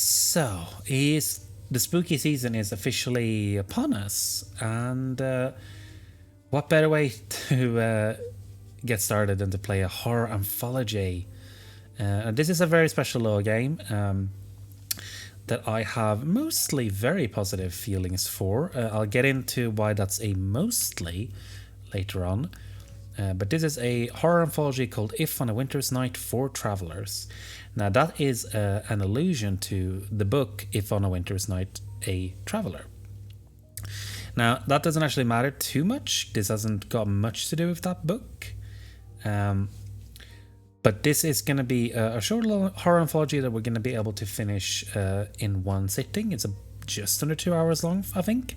So, is the spooky season is officially upon us, and what better way to get started than to play a horror anthology? This is a very special little game that I have mostly very positive feelings for. I'll get into why that's a mostly later on. But this is a horror anthology called If on a Winter's Night for Travelers. Now, that is an allusion to the book If on a Winter's Night, a Traveler. Now, that doesn't actually matter too much. This hasn't got much to do with that book. But this is going to be a short little horror anthology that we're going to be able to finish in one sitting. It's just under 2 hours long, I think.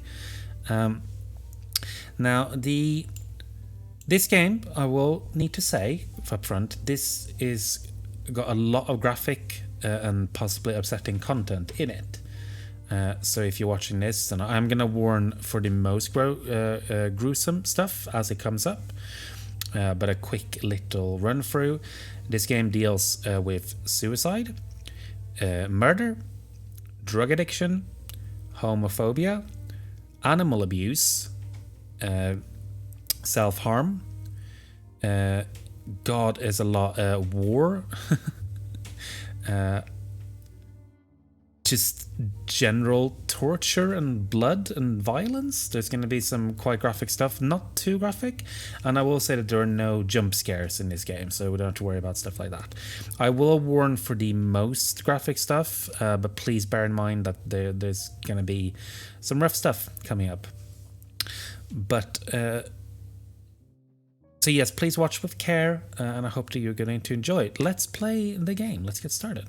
Now, this game, I will need to say up front, this is got a lot of graphic and possibly upsetting content in it. So if you're watching this, and I'm going to warn for the most gruesome stuff as it comes up. But a quick little run through. This game deals with suicide, murder, drug addiction, homophobia, animal abuse, self-harm. God is a lot. War. Just general torture and blood and violence. There's going to be some quite graphic stuff, not too graphic, and I will say that there are no jump scares in this game, so we don't have to worry about stuff like that. I will warn for the most graphic stuff, but please bear in mind that there's going to be some rough stuff coming up. But so yes, please watch with care, and I hope that you're going to enjoy it. Let's play the game. Let's get started.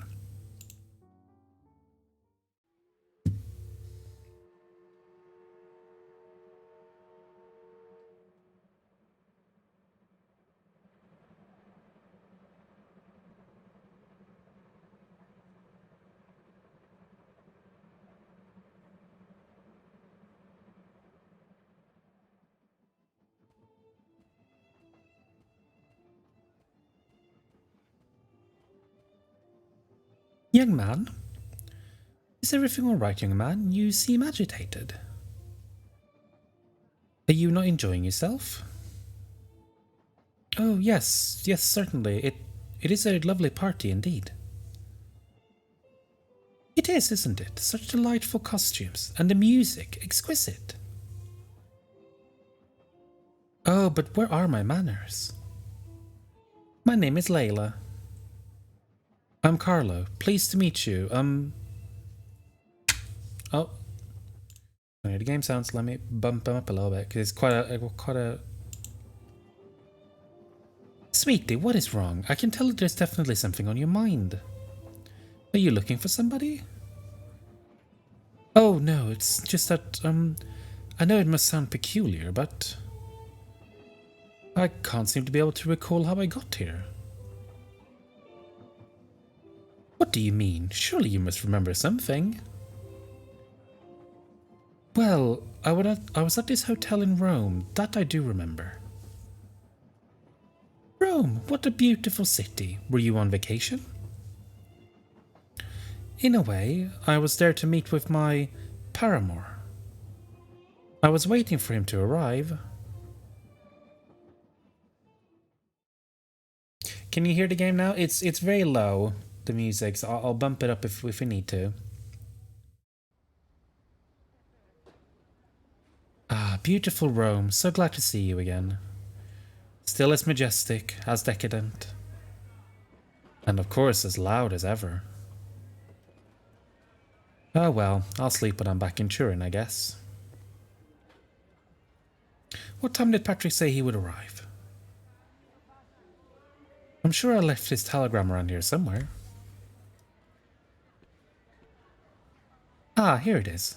Young man? Is everything all right, young man? You seem agitated. Are you not enjoying yourself? Oh, yes, certainly. It is a lovely party indeed. It is, isn't it? Such delightful costumes, and the music, exquisite. Oh, but where are my manners? My name is Layla. I'm Carlo. Pleased to meet you. Oh. The game sounds. Let me bump them up a little bit, because it's quite a... Sweetie, what is wrong? I can tell that there's definitely something on your mind. Are you looking for somebody? Oh, no, it's just that, I know it must sound peculiar, but I can't seem to be able to recall how I got here. What do you mean? Surely you must remember something. Well, I was at this hotel in Rome, that I do remember. Rome, what a beautiful city. Were you on vacation? In a way, I was there to meet with my paramour. I was waiting for him to arrive. Can you hear the game now? It's very low, the music, so I'll bump it up if we need to. Ah, beautiful Rome. So glad to see you again. Still as majestic, as decadent. And of course as loud as ever. Oh well, I'll sleep when I'm back in Turin, I guess. What time did Patrick say he would arrive? I'm sure I left his telegram around here somewhere. Ah, here it is.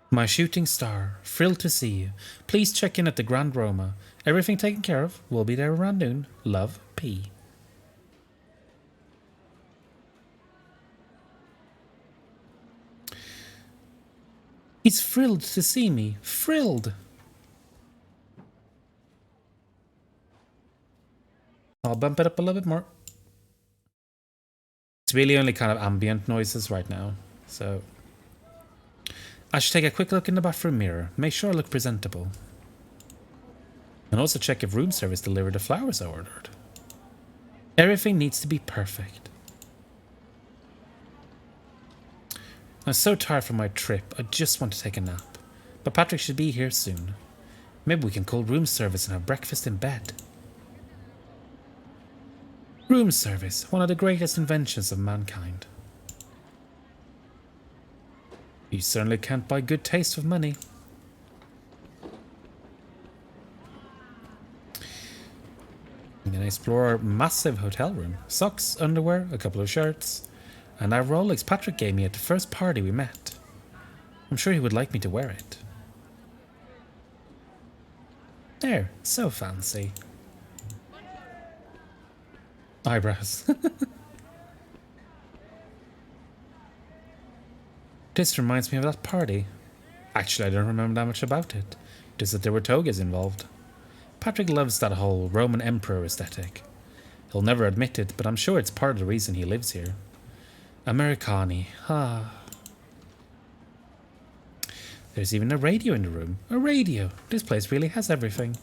My shooting star, thrilled to see you. Please check in at the Grand Roma. Everything taken care of. We'll be there around noon. Love, P. He's thrilled to see me. Thrilled. I'll bump it up a little bit more. It's really only kind of ambient noises right now, so I should take a quick look in the bathroom mirror, make sure I look presentable. And also check if room service delivered the flowers I ordered. Everything needs to be perfect. I'm so tired from my trip, I just want to take a nap. But Patrick should be here soon. Maybe we can call room service and have breakfast in bed. Room service, one of the greatest inventions of mankind. You certainly can't buy good taste with money. I'm gonna explore our massive hotel room. Socks, underwear, a couple of shirts, and that Rolex Patrick gave me at the first party we met. I'm sure he would like me to wear it. There, so fancy. Eyebrows. This reminds me of that party. Actually, I don't remember that much about it. Just that there were togas involved. Patrick loves that whole Roman Emperor aesthetic. He'll never admit it, but I'm sure it's part of the reason he lives here. Americani. Ah. There's even a radio in the room. A radio. This place really has everything.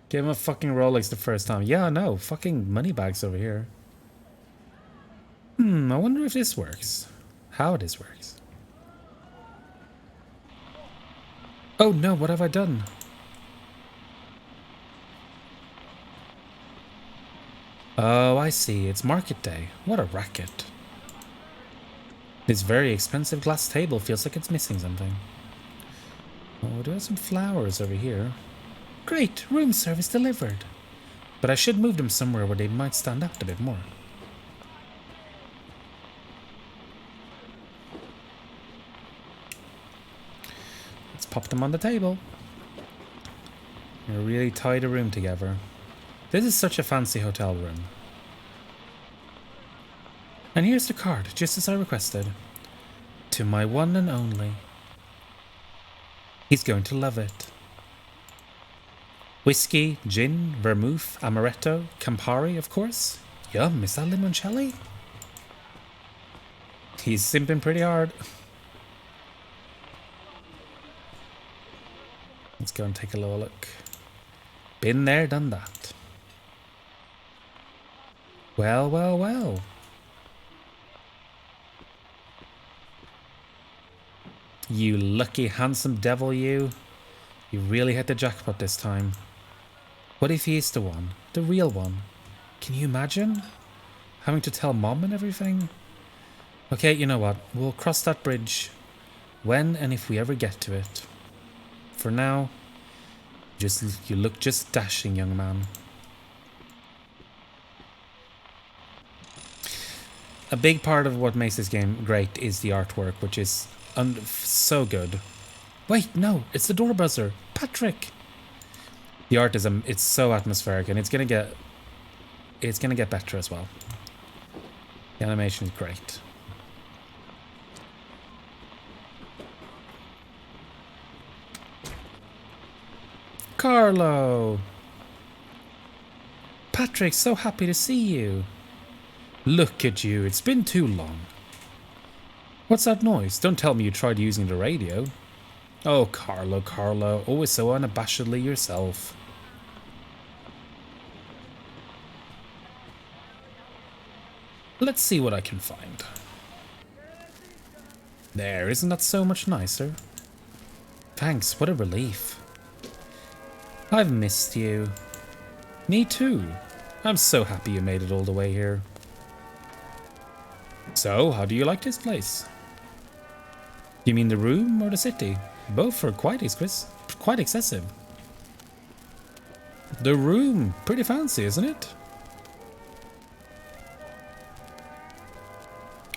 Give him a fucking Rolex the first time. Yeah, no. Fucking money bags over here. I wonder if this works. How this works. Oh no, what have I done? Oh, I see. It's market day. What a racket. This very expensive glass table feels like it's missing something. Oh, do I have some flowers over here? Great, room service delivered. But I should move them somewhere where they might stand out a bit more. Let's pop them on the table. Really tie the room together. This is such a fancy hotel room. And here's the card, just as I requested. To my one and only. He's going to love it. Whiskey, gin, vermouth, amaretto, Campari, of course. Yum, is that limoncello? He's simping pretty hard. Let's go and take a little look. Been there, done that. Well, well, well. You lucky handsome devil, you. You really hit the jackpot this time. What if he's the one? The real one? Can you imagine? Having to tell mom and everything? Okay, you know what? We'll cross that bridge when and if we ever get to it. For now, you look just dashing, young man. A big part of what makes this game great is the artwork, which is so good. Wait, no, it's the door buzzer. Patrick! The art is it's so atmospheric, and it's gonna get better as well. The animation is great. Carlo! Patrick, so happy to see you. Look at you, it's been too long. What's that noise? Don't tell me you tried using the radio. Oh, Carlo, always so unabashedly yourself. Let's see what I can find. There, isn't that so much nicer? Thanks, what a relief. I've missed you. Me too. I'm so happy you made it all the way here. So, how do you like this place? You mean the room or the city? Both are quite excessive. The room, pretty fancy, isn't it?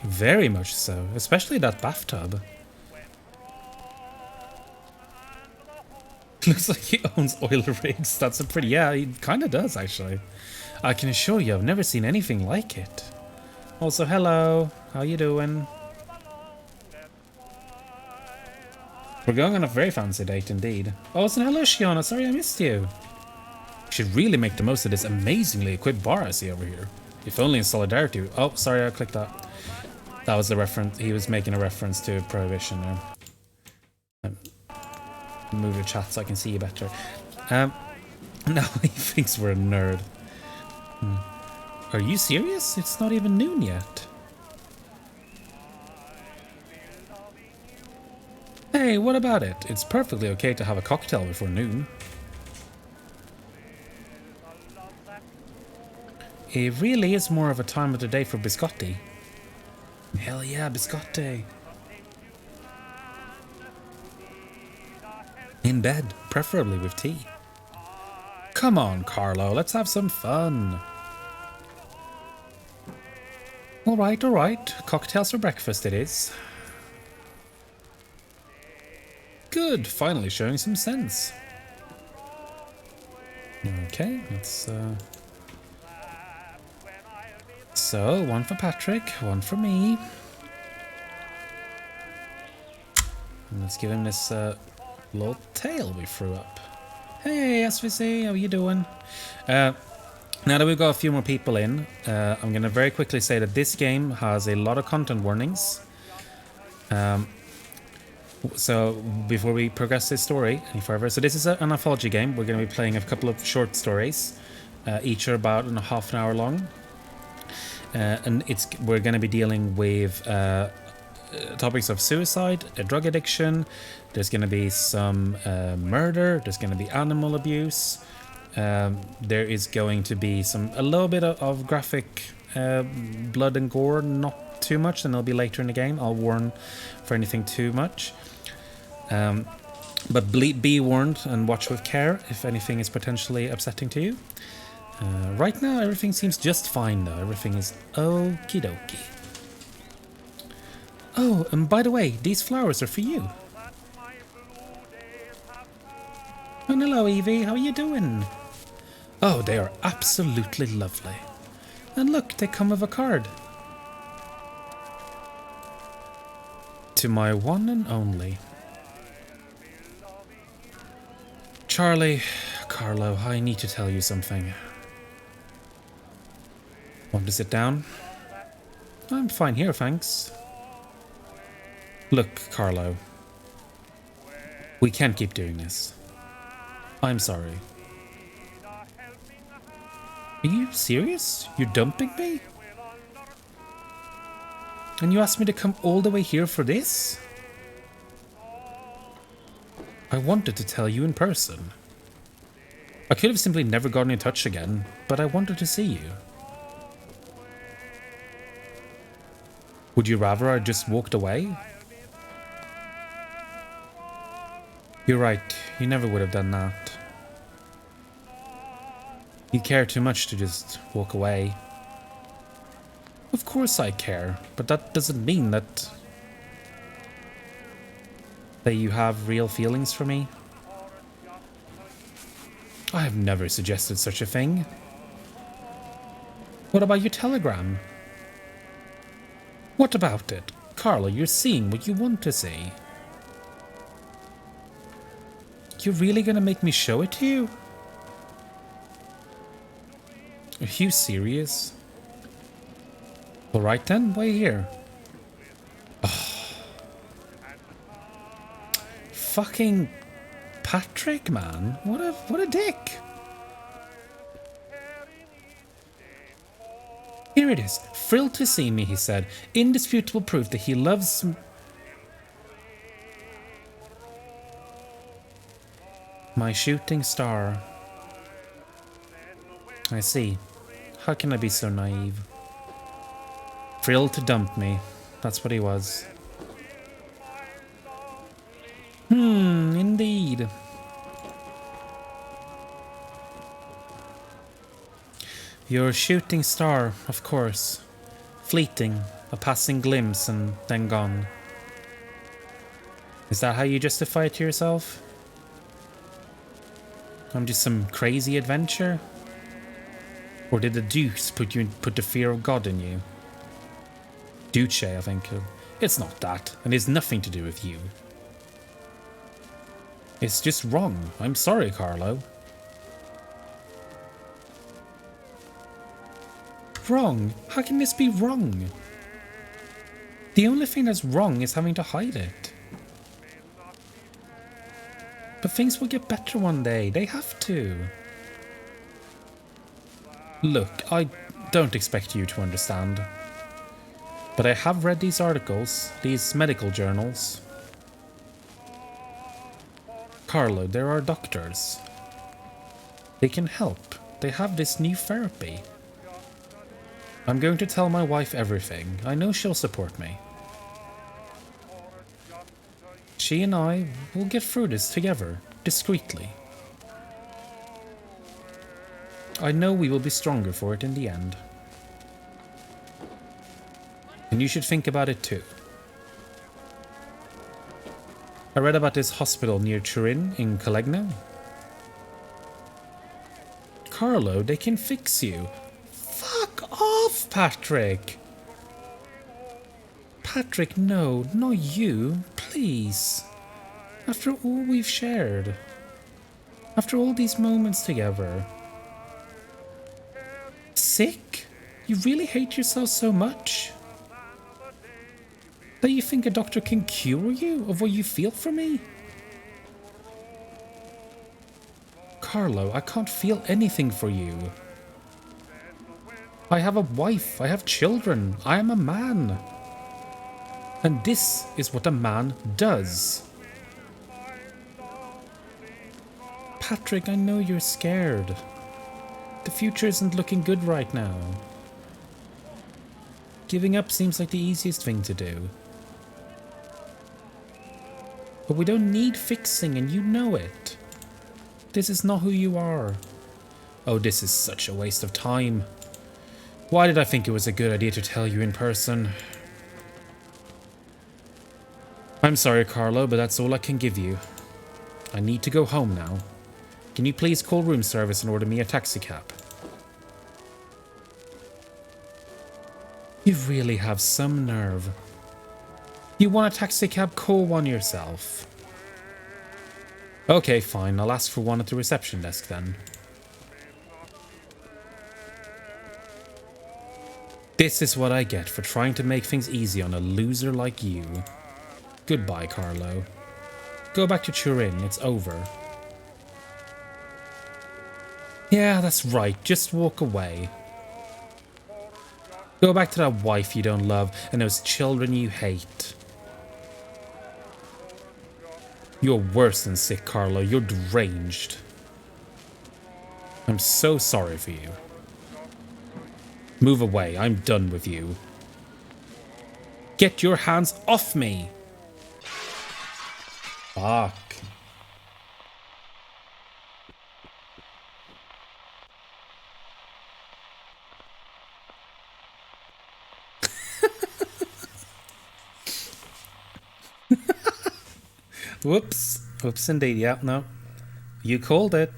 Very much so, especially that bathtub. Looks like he owns oil rigs. That's a pretty... Yeah, he kind of does, actually. I can assure you I've never seen anything like it. Also, hello. How you doing? We're going on a very fancy date indeed. Oh, and hello, Shiona. Sorry I missed you. You should really make the most of this amazingly equipped bar I see over here. If only in solidarity. Oh, sorry, I clicked that. That was the reference. He was making a reference to prohibition there. Move your chat so I can see you better. No, he thinks we're a nerd. Are you serious? It's not even noon yet. Hey, what about it? It's perfectly okay to have a cocktail before noon. It really is more of a time of the day for biscotti. Hell yeah, biscotti. In bed, preferably with tea. Come on, Carlo, let's have some fun. Alright, alright. Cocktails for breakfast it is. Good, finally showing some sense. Okay, let's... So, one for Patrick, one for me. And let's give him this little tail we threw up. Hey, SVC, how you doing? Now that we've got a few more people in, I'm going to very quickly say that this game has a lot of content warnings. So before we progress this story any further, so this is an anthology game. We're going to be playing a couple of short stories. Each are about half an hour long. And we're going to be dealing with topics of suicide, drug addiction. There's going to be some murder. There's going to be animal abuse. There is going to be a little bit of graphic blood and gore, not too much, and it'll be later in the game. I'll warn for anything too much. But be warned and watch with care if anything is potentially upsetting to you. Right now, everything seems just fine, though. Everything is okie dokie. Oh, and by the way, these flowers are for you. Oh, hello, Evie. How are you doing? Oh, they are absolutely lovely. And look, they come with a card. To my one and only. Charlie, Carlo, I need to tell you something. Want to sit down? I'm fine here, thanks. Look, Carlo. We can't keep doing this. I'm sorry. Are you serious? You're dumping me? And you asked me to come all the way here for this? I wanted to tell you in person. I could have simply never gotten in touch again, but I wanted to see you. Would you rather I just walked away? You're right, you never would have done that. You care too much to just walk away. Of course I care, but that doesn't mean that you have real feelings for me. I have never suggested such a thing. What about your telegram? What about it? Carlo, you're seeing what you want to see. You're really gonna make me show it to you? Are you serious? Alright then, why are you here? Oh. Fucking Patrick, man. What a dick. Here it is. Thrilled to see me, he said. Indisputable proof that he loves... My shooting star. I see. How can I be so naive? Thrilled to dump me. That's what he was. Indeed. Your shooting star, of course. Fleeting, a passing glimpse and then gone. Is that how you justify it to yourself? I'm just some crazy adventure? Or did the deuce put the fear of God in you? Duce, I think. It's not that, and it's nothing to do with you. It's just wrong. I'm sorry, Carlo. wrong? How can this be wrong? The only thing that's wrong is having to hide it. But things will get better one day. They have to. Look, I don't expect you to understand. But I have read these articles, these medical journals. Carlo, there are doctors. They can help. They have this new therapy. I'm going to tell my wife everything. I know she'll support me. She and I will get through this together, discreetly. I know we will be stronger for it in the end. And you should think about it too. I read about this hospital near Turin in Colegno. Carlo, they can fix you. Fuck off, Patrick! Patrick, no, not you, please. After all we've shared. After all these moments together. Sick? You really hate yourself so much? That you think a doctor can cure you of what you feel for me? Carlo, I can't feel anything for you. I have a wife, I have children, I am a man. And this is what a man does. Patrick, I know you're scared. The future isn't looking good right now. Giving up seems like the easiest thing to do. But we don't need fixing, and you know it. This is not who you are. Oh, this is such a waste of time. Why did I think it was a good idea to tell you in person? I'm sorry, Carlo, but that's all I can give you. I need to go home now. Can you please call room service and order me a taxicab? You really have some nerve. You want a taxicab? Call one yourself. Okay, fine. I'll ask for one at the reception desk then. This is what I get for trying to make things easy on a loser like you. Goodbye, Carlo. Go back to Turin. It's over. Yeah, that's right. Just walk away. Go back to that wife you don't love and those children you hate. You're worse than sick, Carlo. You're deranged. I'm so sorry for you. Move away. I'm done with you. Get your hands off me! Fuck. Whoops. Whoops indeed. Yeah, no. You called it.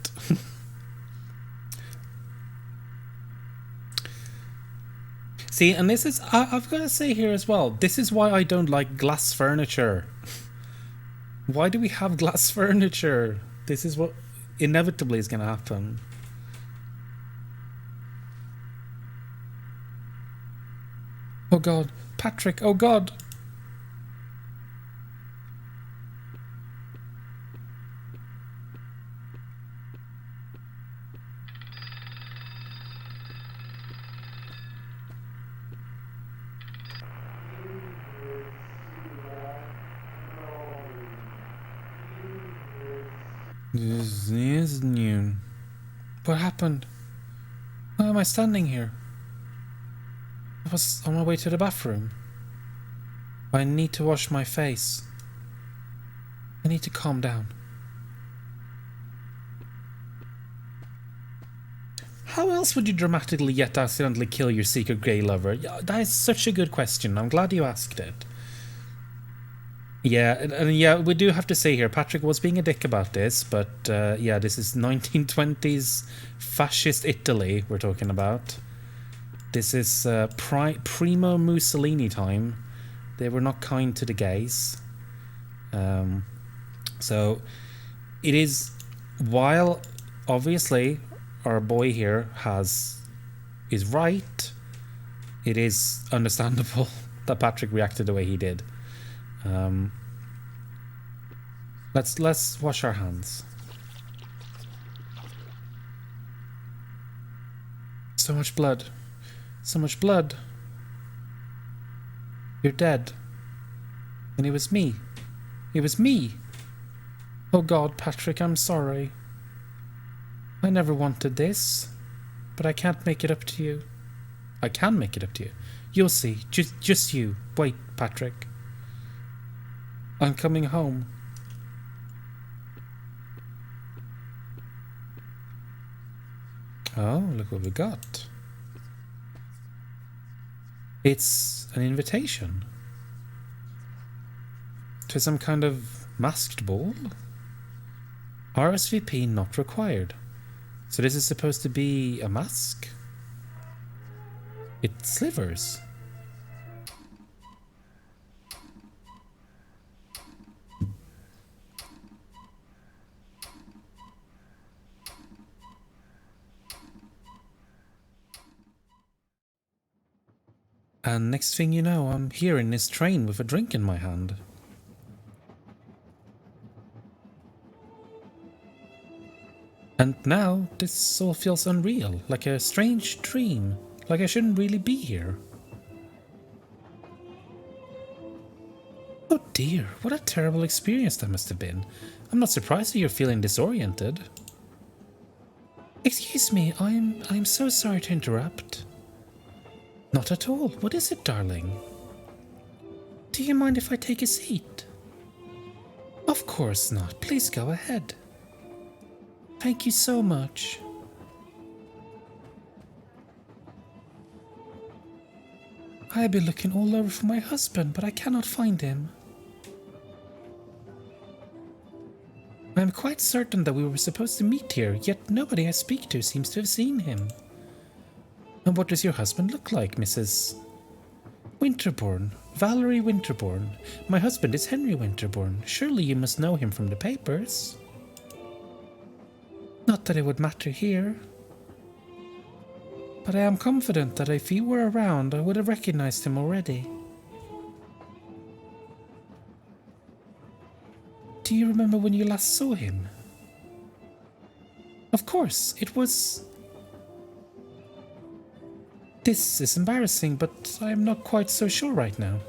See, and this is, I've got to say here as well, this is why I don't like glass furniture. Why do we have glass furniture? This is what inevitably is going to happen. Oh God, Patrick, oh God. This is new. What happened? Why am I standing here? I was on my way to the bathroom. I need to wash my face. I need to calm down. How else would you dramatically yet accidentally kill your secret grey lover? That is such a good question. I'm glad you asked it. Yeah, and yeah, we do have to say here, Patrick was being a dick about this, but yeah, this is 1920s fascist Italy we're talking about. This is primo Mussolini time. They were not kind to the gays. So it is, while obviously our boy here is right, it is understandable that Patrick reacted the way he did. Let's wash our hands. So much blood. So much blood. You're dead. And it was me. It was me. Oh God, Patrick, I'm sorry. I never wanted this. But I can't make it up to you. I can make it up to you. You'll see. Just you. Wait, Patrick. I'm coming home. Oh, look what we got. It's an invitation to some kind of masked ball. RSVP not required. So this is supposed to be a mask? It slivers. And next thing you know, I'm here in this train with a drink in my hand. And now this all feels unreal, like a strange dream, like I shouldn't really be here. Oh dear, what a terrible experience that must have been. I'm not surprised that you're feeling disoriented. Excuse me, I'm so sorry to interrupt. Not at all. What is it, darling? Do you mind if I take a seat? Of course not. Please go ahead. Thank you so much. I have been looking all over for my husband, but I cannot find him. I am quite certain that we were supposed to meet here, yet nobody I speak to seems to have seen him. And what does your husband look like, Mrs. Winterbourne? Valerie Winterbourne. My husband is Henry Winterbourne. Surely you must know him from the papers. Not that it would matter here. But I am confident that if he were around, I would have recognized him already. Do you remember when you last saw him? Of course, it was... This is embarrassing, but I am not quite so sure right now.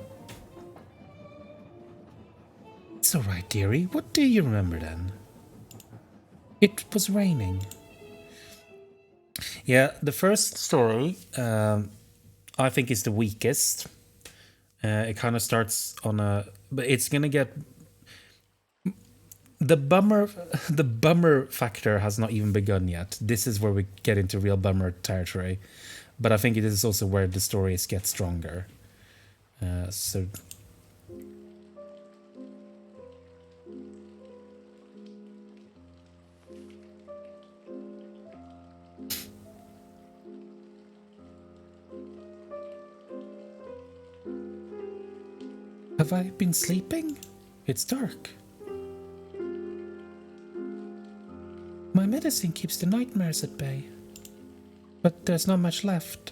It's alright, dearie. What do you remember then? It was raining. Yeah, the first story, I think is the weakest. It kind of starts on a... But it's gonna get... The bummer factor has not even begun yet. This is where we get into real bummer territory. But I think it is also where the stories get stronger. So... Have I been sleeping? It's dark. My medicine keeps the nightmares at bay. But there's not much left.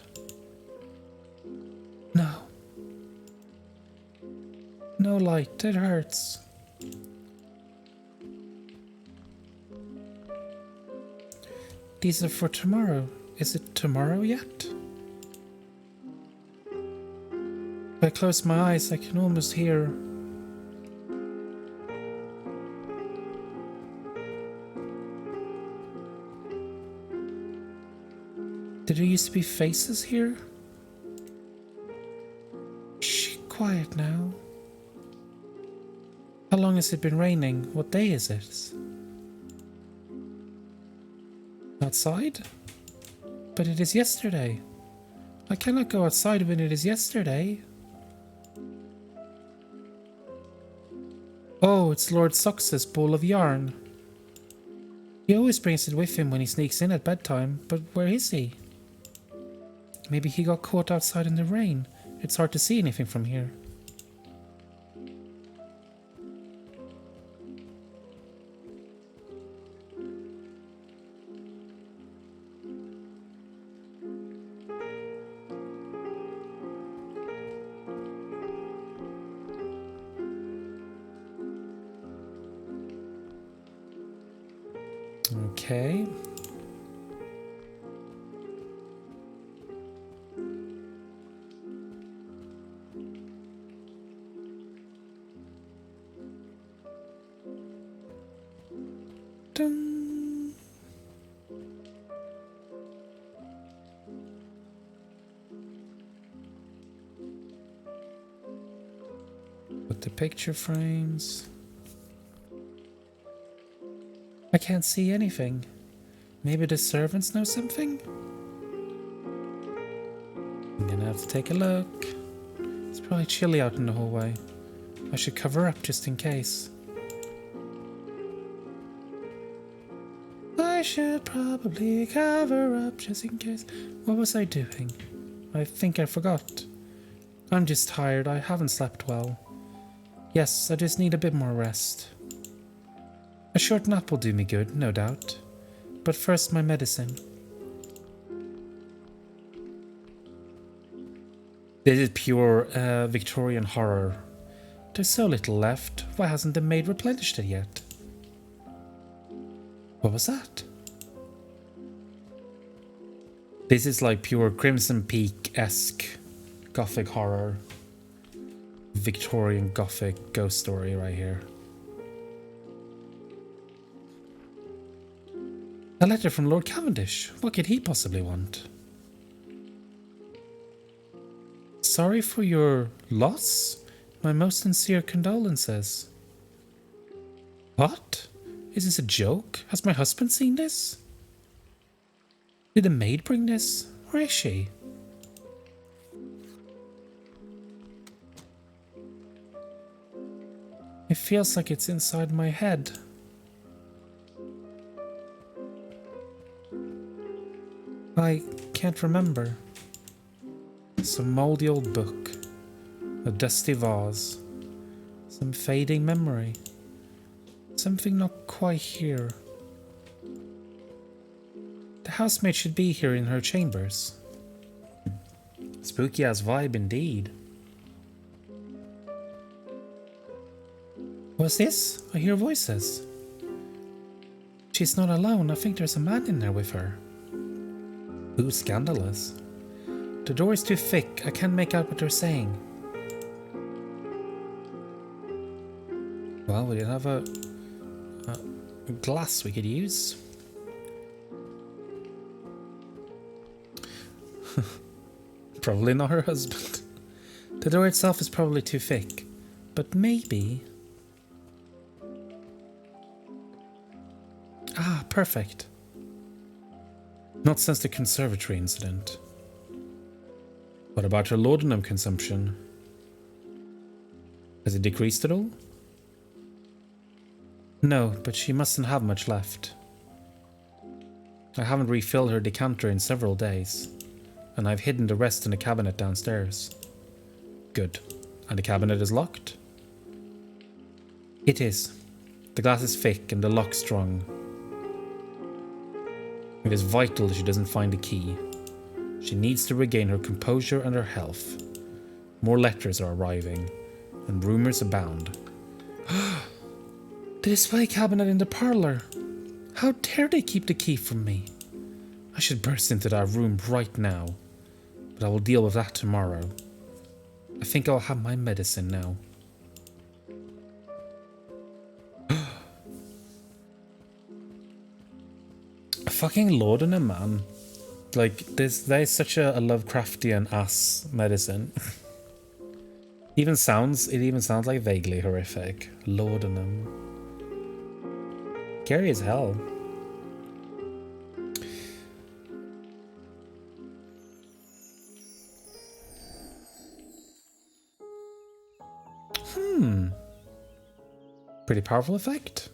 No. No light, it hurts. These are for tomorrow. Is it tomorrow yet? If I close my eyes, I can almost hear... Did there used to be faces here? Shh, quiet now. How long has it been raining? What day is it? Outside? But it is yesterday. I cannot go outside when it is yesterday. Oh, it's Lord Sux's ball of yarn. He always brings it with him when he sneaks in at bedtime, but where is he? Maybe he got caught outside in the rain. It's hard to see anything from here. Okay. Dun. With the picture frames. I can't see anything. Maybe the servants know something? I'm gonna have to take a look. It's probably chilly out in the hallway. I should cover up just in case. I should probably cover up just in case. What was I doing? I think I forgot. I'm just tired. I haven't slept well. Yes, I just need a bit more rest. A short nap will do me good, no doubt. But first, my medicine. This is pure Victorian horror. There's so little left. Why hasn't the maid replenished it yet? What was that? This is like pure Crimson Peak-esque gothic horror. Victorian gothic ghost story right here. A letter from Lord Cavendish. What could he possibly want? Sorry for your loss. My most sincere condolences. What? Is this a joke? Has my husband seen this? Did the maid bring this? Where is she? It feels like it's inside my head. I can't remember. Some mouldy old book. A dusty vase. Some fading memory. Something not quite here. The housemaid should be here in her chambers. Spooky ass vibe indeed. What's this? I hear voices. She's not alone. I think there's a man in there with her. Ooh, scandalous. The door is too thick. I can't make out what they're saying. Well, we didn't have a glass we could use. Probably not her husband. The door itself is probably too thick. But maybe... Ah, perfect. Not since the conservatory incident. What about her laudanum consumption? Has it decreased at all? No, but she mustn't have much left. I haven't refilled her decanter in several days, and I've hidden the rest in the cabinet downstairs. Good. And the cabinet is locked? It is. The glass is thick and the lock strong. It is vital that she doesn't find the key. She needs to regain her composure and her health. More letters are arriving, and rumours abound. The display cabinet in the parlour. How dare they keep the key from me? I should burst into that room right now, but I will deal with that tomorrow. I think I'll have my medicine now. A fucking laudanum, man. Like, that is such a Lovecraftian ass medicine. It even sounds like vaguely horrific. Laudanum. Scary as hell. Pretty powerful effect.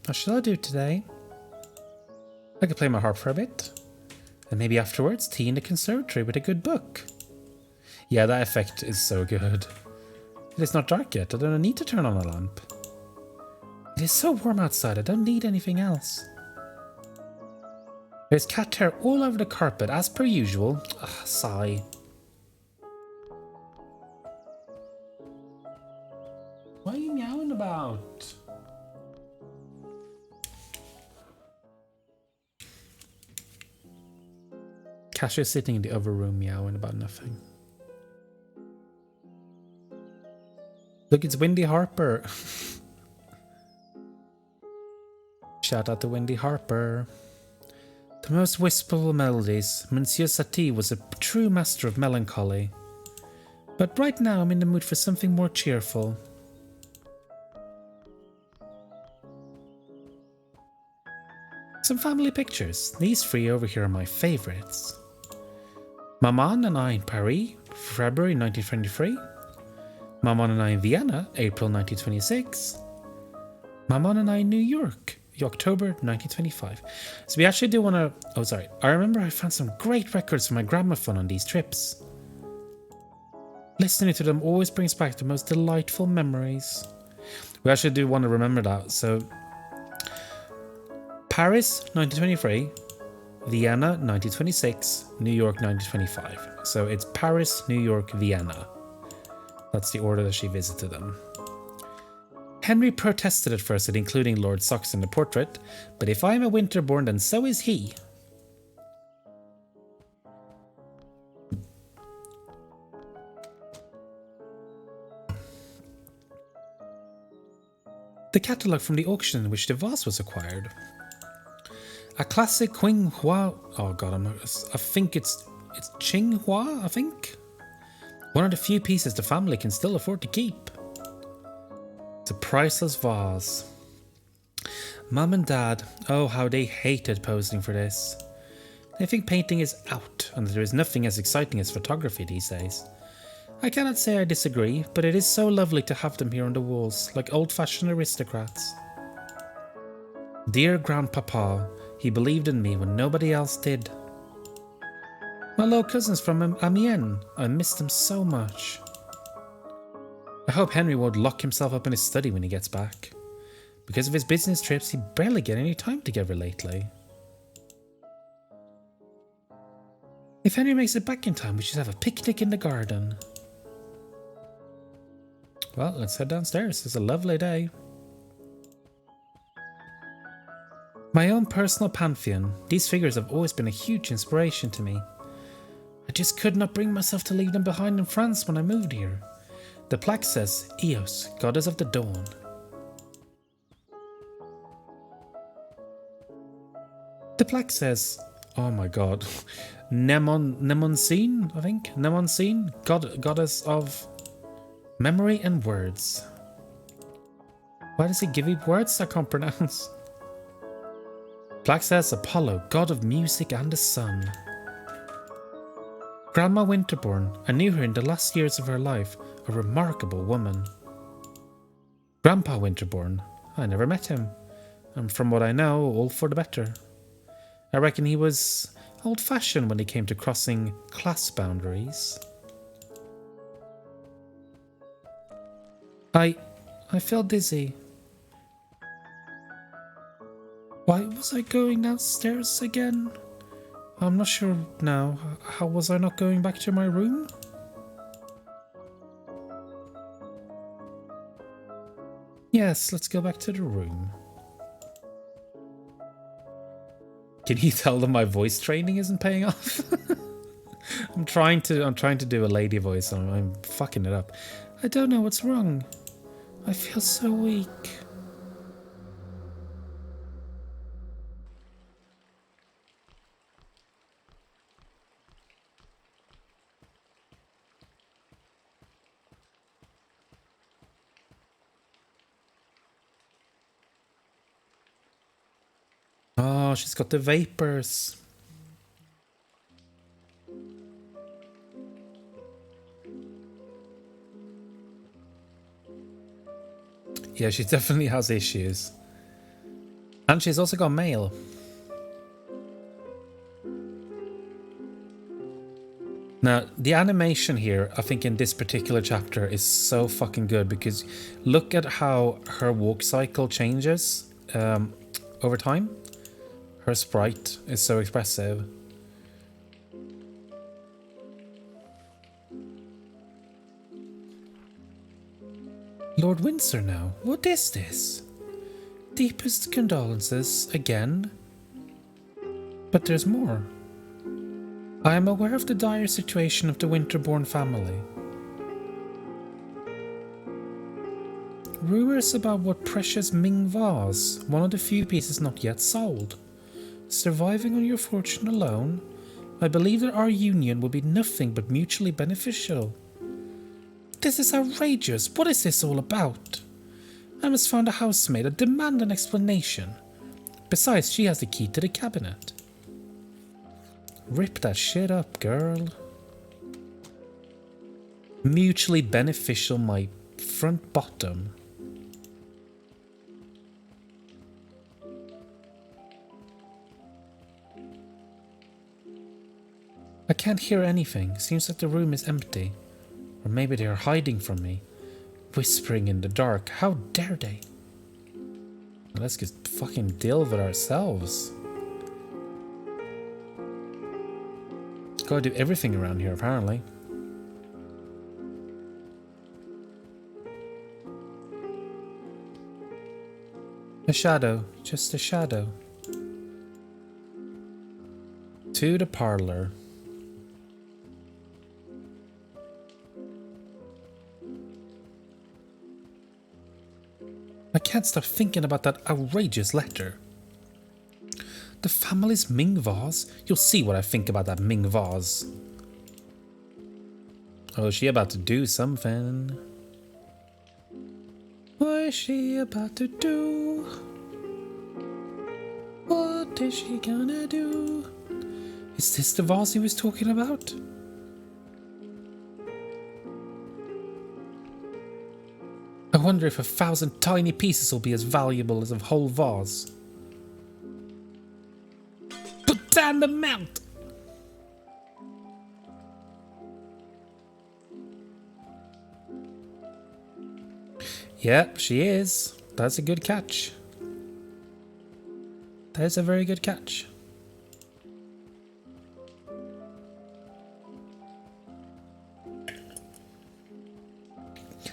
What shall I do today? I could play my harp for a bit. And maybe afterwards tea in the conservatory with a good book. Yeah, that effect is so good. It is not dark yet. I don't need to turn on a lamp. It is so warm outside. I don't need anything else. There's cat hair all over the carpet as per usual. Ugh, sigh. What are you meowing about? Cashier's sitting in the other room meowing about nothing. Look, it's Wendy Harper. Shout out to Wendy Harper. The most wistful melodies. Monsieur Satie was a true master of melancholy. But right now I'm in the mood for something more cheerful. Some family pictures. These three over here are my favorites. Maman and I in Paris, February 1923. Maman and I in Vienna, April 1926. Maman and I in New York, October 1925. So we actually do want to... Oh, sorry. I remember I found some great records for my gramophone on these trips. Listening to them always brings back the most delightful memories. We actually do want to remember that. So, Paris, 1923. Vienna, 1926. New York, 1925. So it's Paris, New York, Vienna. That's the order that she visited them. Henry protested at first at including Lord Sox in the portrait, but if I am a Winterbourne, then so is he. The catalogue from the auction in which the vase was acquired. A classic Qinghua. Oh god, I think it's Qinghua, I think. One of the few pieces the family can still afford to keep. It's a priceless vase. Mum and Dad, oh how they hated posing for this. They think painting is out and that there is nothing as exciting as photography these days. I cannot say I disagree, but it is so lovely to have them here on the walls, like old-fashioned aristocrats. Dear Grandpapa, he believed in me when nobody else did. My little cousins from Amiens, I missed them so much. I hope Henry won't lock himself up in his study when he gets back. Because of his business trips, he barely get any time together lately. If Henry makes it back in time, we should have a picnic in the garden. Well, let's head downstairs. It's a lovely day. My own personal pantheon. These figures have always been a huge inspiration to me. I just could not bring myself to leave them behind in France when I moved here. The plaque says, Eos, goddess of the dawn. The plaque says, oh my god, Nemoncine, I think? Nemoncine, goddess of memory and words. Why does he give me words I can't pronounce? Plaque says Apollo, god of music and the sun. Grandma Winterbourne, I knew her in the last years of her life, a remarkable woman. Grandpa Winterbourne, I never met him, and from what I know, all for the better. I reckon he was old-fashioned when it came to crossing class boundaries. I feel dizzy. Why was I going downstairs again? I'm not sure now. How was I not going back to my room? Yes, let's go back to the room. Can you tell them my voice training isn't paying off? I'm trying to do a lady voice and I'm fucking it up. I don't know what's wrong. I feel so weak. Oh, she's got the vapors. Yeah, she definitely has issues. And she's also got mail. Now, the animation here, I think in this particular chapter is so fucking good because look at how her walk cycle changes over time. Her sprite is so expressive. Lord Windsor now, what is this? Deepest condolences again. But there's more. I am aware of the dire situation of the Winterborn family. Rumours about what precious Ming vase, one of the few pieces not yet sold. Surviving on your fortune alone, I believe that our union will be nothing but mutually beneficial. This is outrageous. What is this all about? I must find a housemaid and demand an explanation. Besides, she has the key to the cabinet. Rip that shit up, girl. Mutually beneficial, my front bottom. I can't hear anything. Seems like the room is empty. Or maybe they are hiding from me. Whispering in the dark. How dare they? Let's just fucking deal with it ourselves. Gotta do everything around here, apparently. A shadow. Just a shadow. To the parlor. I can't stop thinking about that outrageous letter. The family's Ming vase? You'll see what I think about that Ming vase. Oh, is she about to do something? What is she about to do? What is she gonna do? Is this the vase he was talking about? I wonder if 1,000 tiny pieces will be as valuable as a whole vase. Put down the mount! Yep, she is. That's a good catch. That is a very good catch.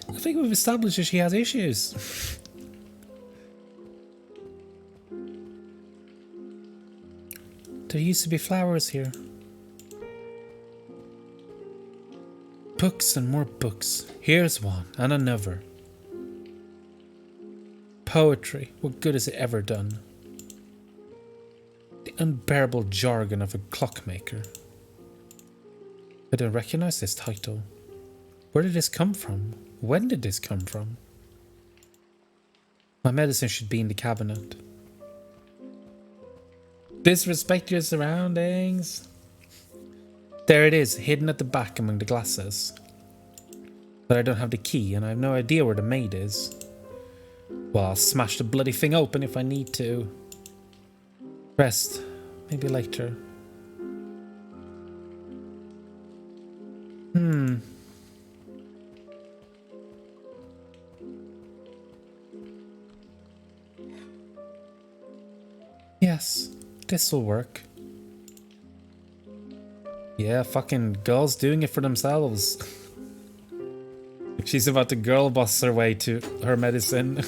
I think we've established that she has issues. There used to be flowers here. Books and more books. Here's one and another. Poetry. What good has it ever done? The unbearable jargon of a clockmaker. I don't recognize this title. Where did this come from? When did this come from? My medicine should be in the cabinet. Disrespect your surroundings. There it is, hidden at the back among the glasses. But I don't have the key and I have no idea where the maid is. Well, I'll smash the bloody thing open if I need to. Rest. Maybe later. Yes, this'll work. Yeah, fucking girls doing it for themselves. She's about to girl boss her way to her medicine.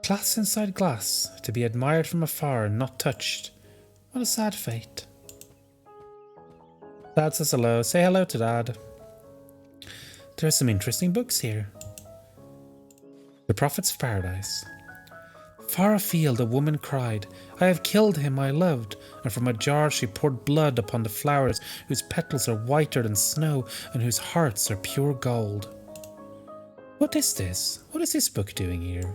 Glass inside glass, to be admired from afar and not touched. What a sad fate. Dad says hello. Say hello to Dad. There are some interesting books here. The Prophet's Paradise. Far afield a woman cried, I have killed him I loved, and from a jar she poured blood upon the flowers whose petals are whiter than snow and whose hearts are pure gold. What is this? What is this book doing here?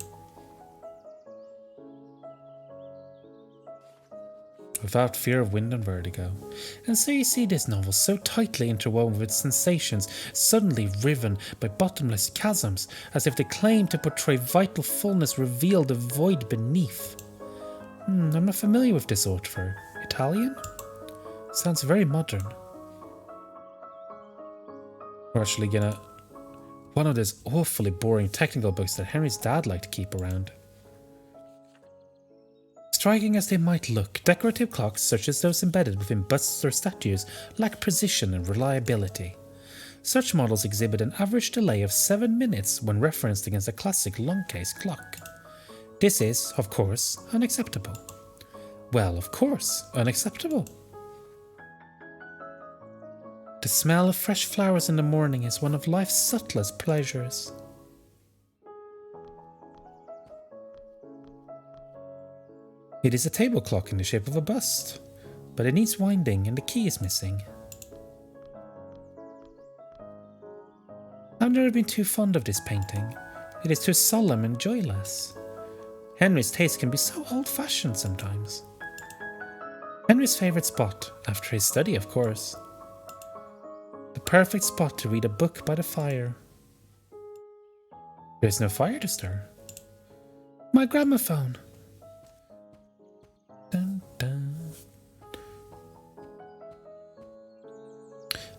Without fear of wind and vertigo. And so you see this novel so tightly interwoven with sensations, suddenly riven by bottomless chasms, as if the claim to portray vital fullness revealed the void beneath. I'm not familiar with this author. Italian? Sounds very modern. We're actually gonna... one of those awfully boring technical books that Henry's dad liked to keep around. Striking as they might look, decorative clocks such as those embedded within busts or statues lack precision and reliability. Such models exhibit an average delay of 7 minutes when referenced against a classic long case clock. This is, of course, unacceptable. Well, of course, unacceptable. The smell of fresh flowers in the morning is one of life's subtlest pleasures. It is a table clock in the shape of a bust, but it needs winding and the key is missing. I've never been too fond of this painting. It is too solemn and joyless. Henry's taste can be so old-fashioned sometimes. Henry's favourite spot, after his study of course. The perfect spot to read a book by the fire. There's no fire to stir. My gramophone. Dun, dun.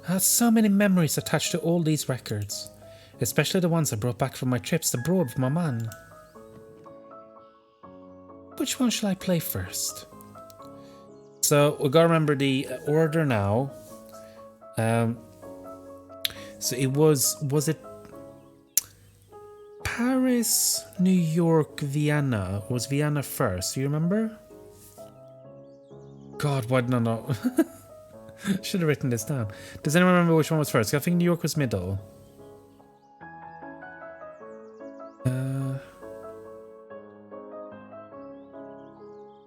I have so many memories attached to all these records, especially the ones I brought back from my trips abroad with my man. Which one shall I play first? So we gotta remember the order now. So it was it Paris, New York, Vienna? Was Vienna first? Do you remember? God, why didn't I know? Should have written this down. Does anyone remember which one was first? I think New York was middle.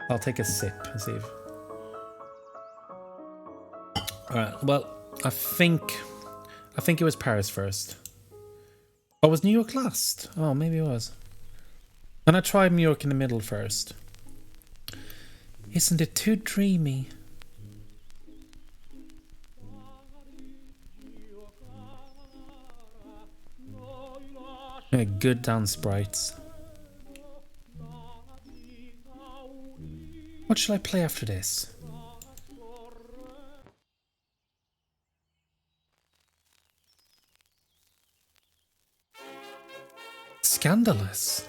I'll take a sip and see if... Alright, well, I think it was Paris first. Oh, was New York last? Oh, maybe it was. And I tried New York in the middle first. Isn't it too dreamy? Good dance sprites. What shall I play after this? Scandalous.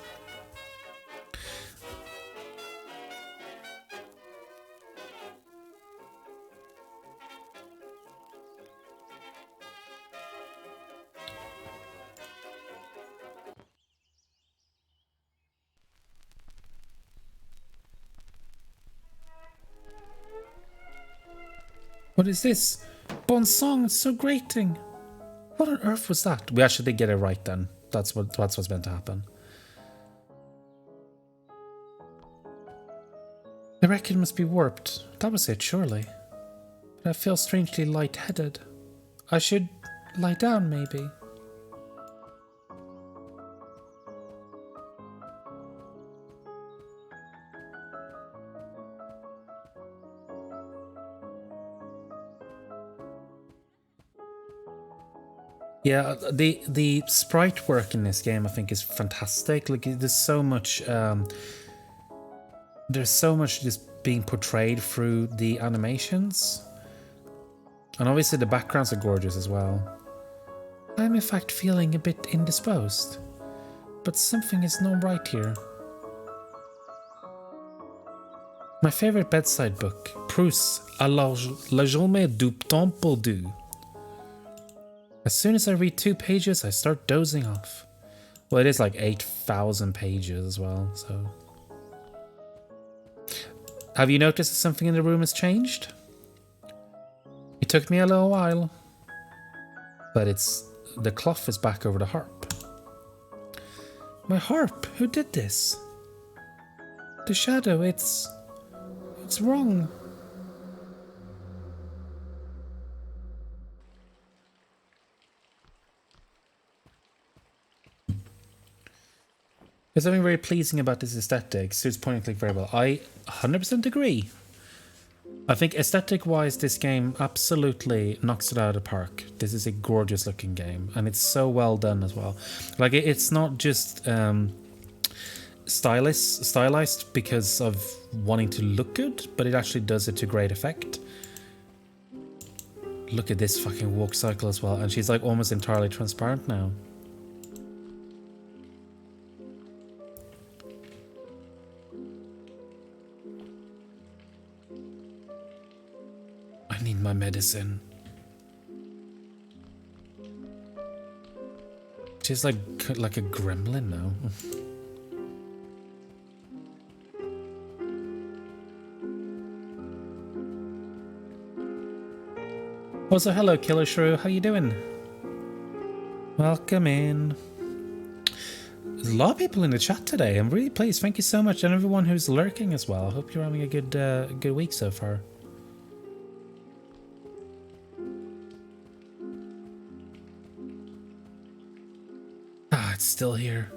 What is this? Bon song, it's so grating. What on earth was that? We actually did get it right then. That's what's meant to happen. The record must be warped. That was it, surely. But I feel strangely lightheaded. I should lie down, maybe. Yeah, the sprite work in this game I think is fantastic. Like there's so much just being portrayed through the animations. And obviously the backgrounds are gorgeous as well. I'm in fact feeling a bit indisposed. But something is not right here. My favorite bedside book, Proust, à la journée du temps perdu. As soon as I read 2 pages, I start dozing off. Well, it is like 8,000 pages as well, so... Have you noticed that something in the room has changed? It took me a little while. But the cloth is back over the harp. My harp? Who did this? The shadow, it's wrong. There's something very pleasing about this aesthetic. Suits point and click very well. I 100% agree. I think aesthetic-wise, this game absolutely knocks it out of the park. This is a gorgeous looking game, and it's so well done as well. Like it's not just stylized because of wanting to look good, but it actually does it to great effect. Look at this fucking walk cycle as well, and she's like almost entirely transparent now. I need my medicine. She's like a gremlin now. Also, hello, Killer Shrew. How you doing? Welcome in. There's a lot of people in the chat today. I'm really pleased. Thank you so much, and everyone who's lurking as well. Hope you're having a good week so far. Ah, it's still here.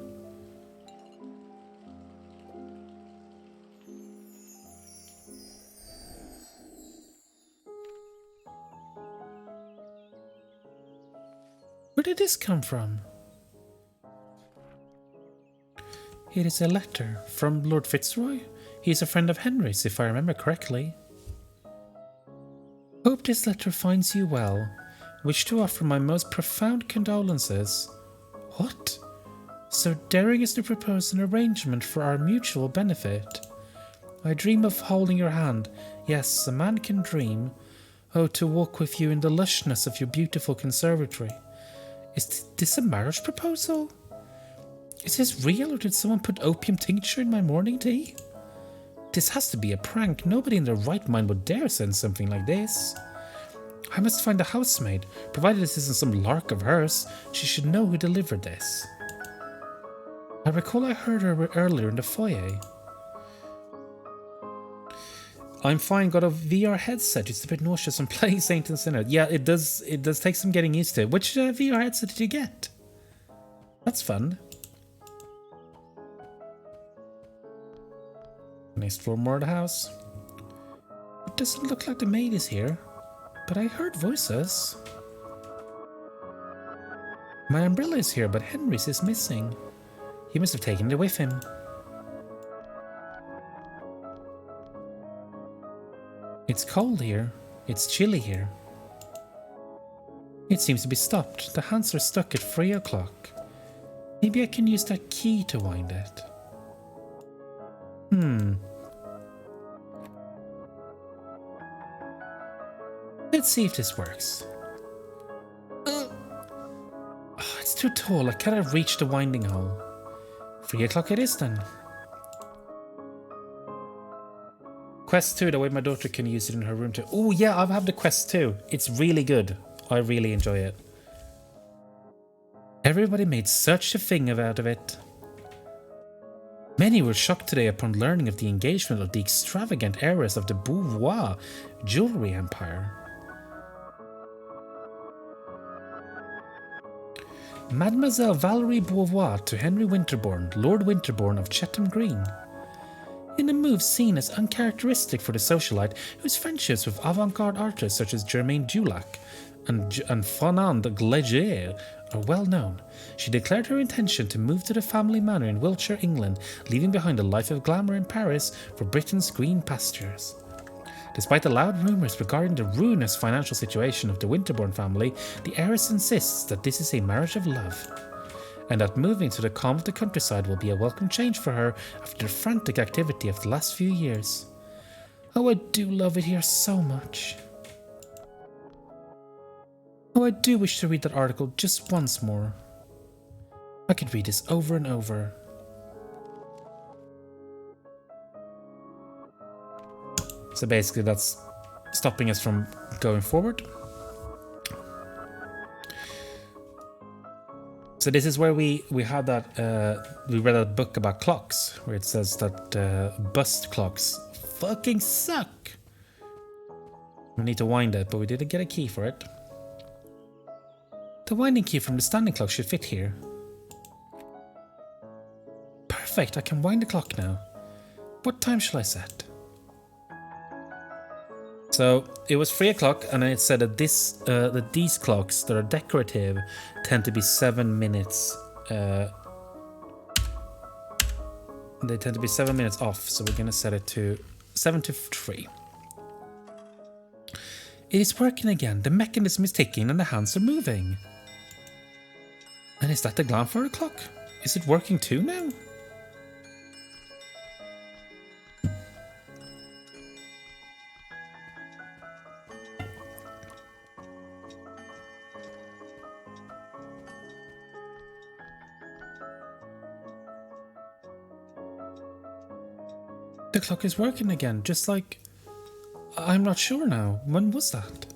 Where did this come from? It is a letter from Lord Fitzroy. He is a friend of Henry's, if I remember correctly. Hope this letter finds you well. Wish to offer my most profound condolences. What? So daring as to propose an arrangement for our mutual benefit. I dream of holding your hand. Yes, a man can dream. Oh, to walk with you in the lushness of your beautiful conservatory. Is this a marriage proposal? Is this real, or did someone put opium tincture in my morning tea? This has to be a prank. Nobody in their right mind would dare send something like this. I must find a housemaid. Provided this isn't some lark of hers, she should know who delivered this. I recall I heard her earlier in the foyer. I'm fine, got a VR headset. It's a bit nauseous and playing Saint and Sinner. Yeah, it does take some getting used to. Which VR headset did you get? That's fun. Can I explore more of the house? It doesn't look like the maid is here, but I heard voices. My umbrella is here, but Henry's is missing. He must have taken it with him. It's cold here. It's chilly here. It seems to be stopped. The hands are stuck at 3 o'clock. Maybe I can use that key to wind it. Let's see if this works. Oh, it's too tall. I cannot reach the winding hole. 3 o'clock it is then. Quest 2, the way my daughter can use it in her room too. Oh yeah, I've had the Quest 2. It's really good. I really enjoy it. Everybody made such a thing out of it. Many were shocked today upon learning of the engagement of the extravagant heiress of the Beauvoir jewellery empire. Mademoiselle Valerie Beauvoir to Henry Winterbourne, Lord Winterbourne of Chetham Green. In a move seen as uncharacteristic for the socialite, whose friendships with avant-garde artists such as Germaine Dulac and Fernand Glegier are well known, she declared her intention to move to the family manor in Wiltshire, England, leaving behind a life of glamour in Paris for Britain's green pastures. Despite the loud rumours regarding the ruinous financial situation of the Winterbourne family, the heiress insists that this is a marriage of love, and that moving to the calm of the countryside will be a welcome change for her after the frantic activity of the last few years. Oh, I do love it here so much. Oh, I do wish to read that article just once more. I could read this over and over. So basically that's stopping us from going forward. So this is where we had that, we read a book about clocks, where it says that bust clocks fucking suck. We need to wind it, but we didn't get a key for it. The winding key from the standing clock should fit here. Perfect, I can wind the clock now. What time shall I set? So it was 3 o'clock, and then it said that that these clocks that are decorative tend to be 7 minutes. They tend to be 7 minutes off, so we're gonna set it to 7 to 3. It is working again. The mechanism is ticking, and the hands are moving. And is that the Glanford clock? Is it working too now? The clock is working again, just like... I'm not sure now. When was that?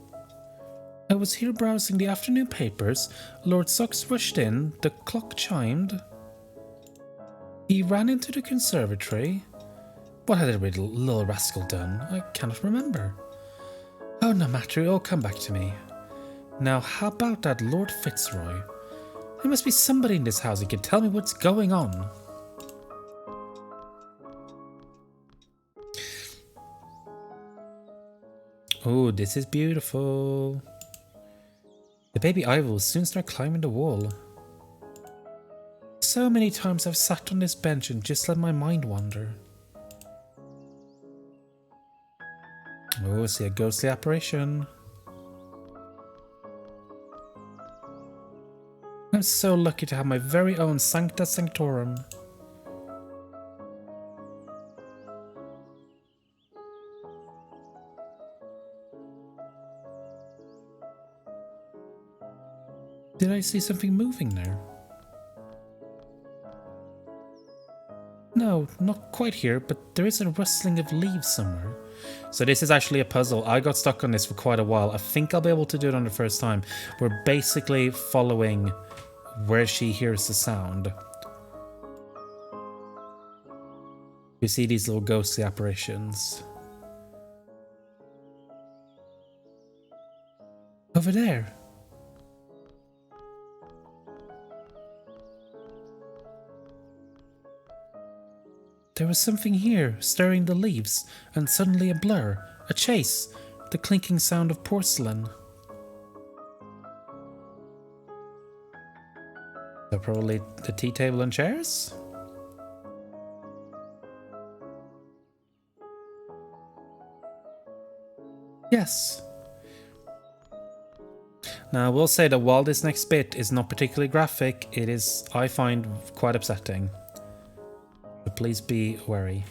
I was here browsing the afternoon papers. Lord Sux rushed in. The clock chimed. He ran into the conservatory. What had the little rascal done? I cannot remember. Oh, no matter. It'll come back to me. Now, how about that Lord Fitzroy? There must be somebody in this house who can tell me what's going on. Oh, this is beautiful. The baby Ivy will soon start climbing the wall. So many times I've sat on this bench and just let my mind wander. Oh, I see a ghostly apparition. I'm so lucky to have my very own Sancta Sanctorum. Did I see something moving there? No, not quite here, but there is a rustling of leaves somewhere. So this is actually a puzzle. I got stuck on this for quite a while. I think I'll be able to do it on the first time. We're basically following where she hears the sound. You see these little ghostly apparitions. Over there. There was something here, stirring the leaves, and suddenly a blur, a chase, the clinking sound of porcelain. So probably the tea table and chairs? Yes. Now I will say that while this next bit is not particularly graphic, it is, I find, quite upsetting. But please be wary.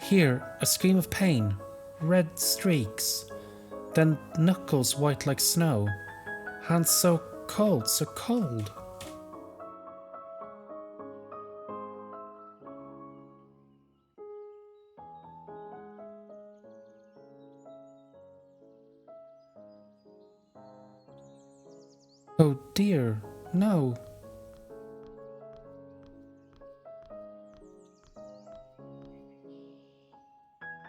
Here, a scream of pain, red streaks, then knuckles white like snow, hands so cold, so cold. Oh dear, no.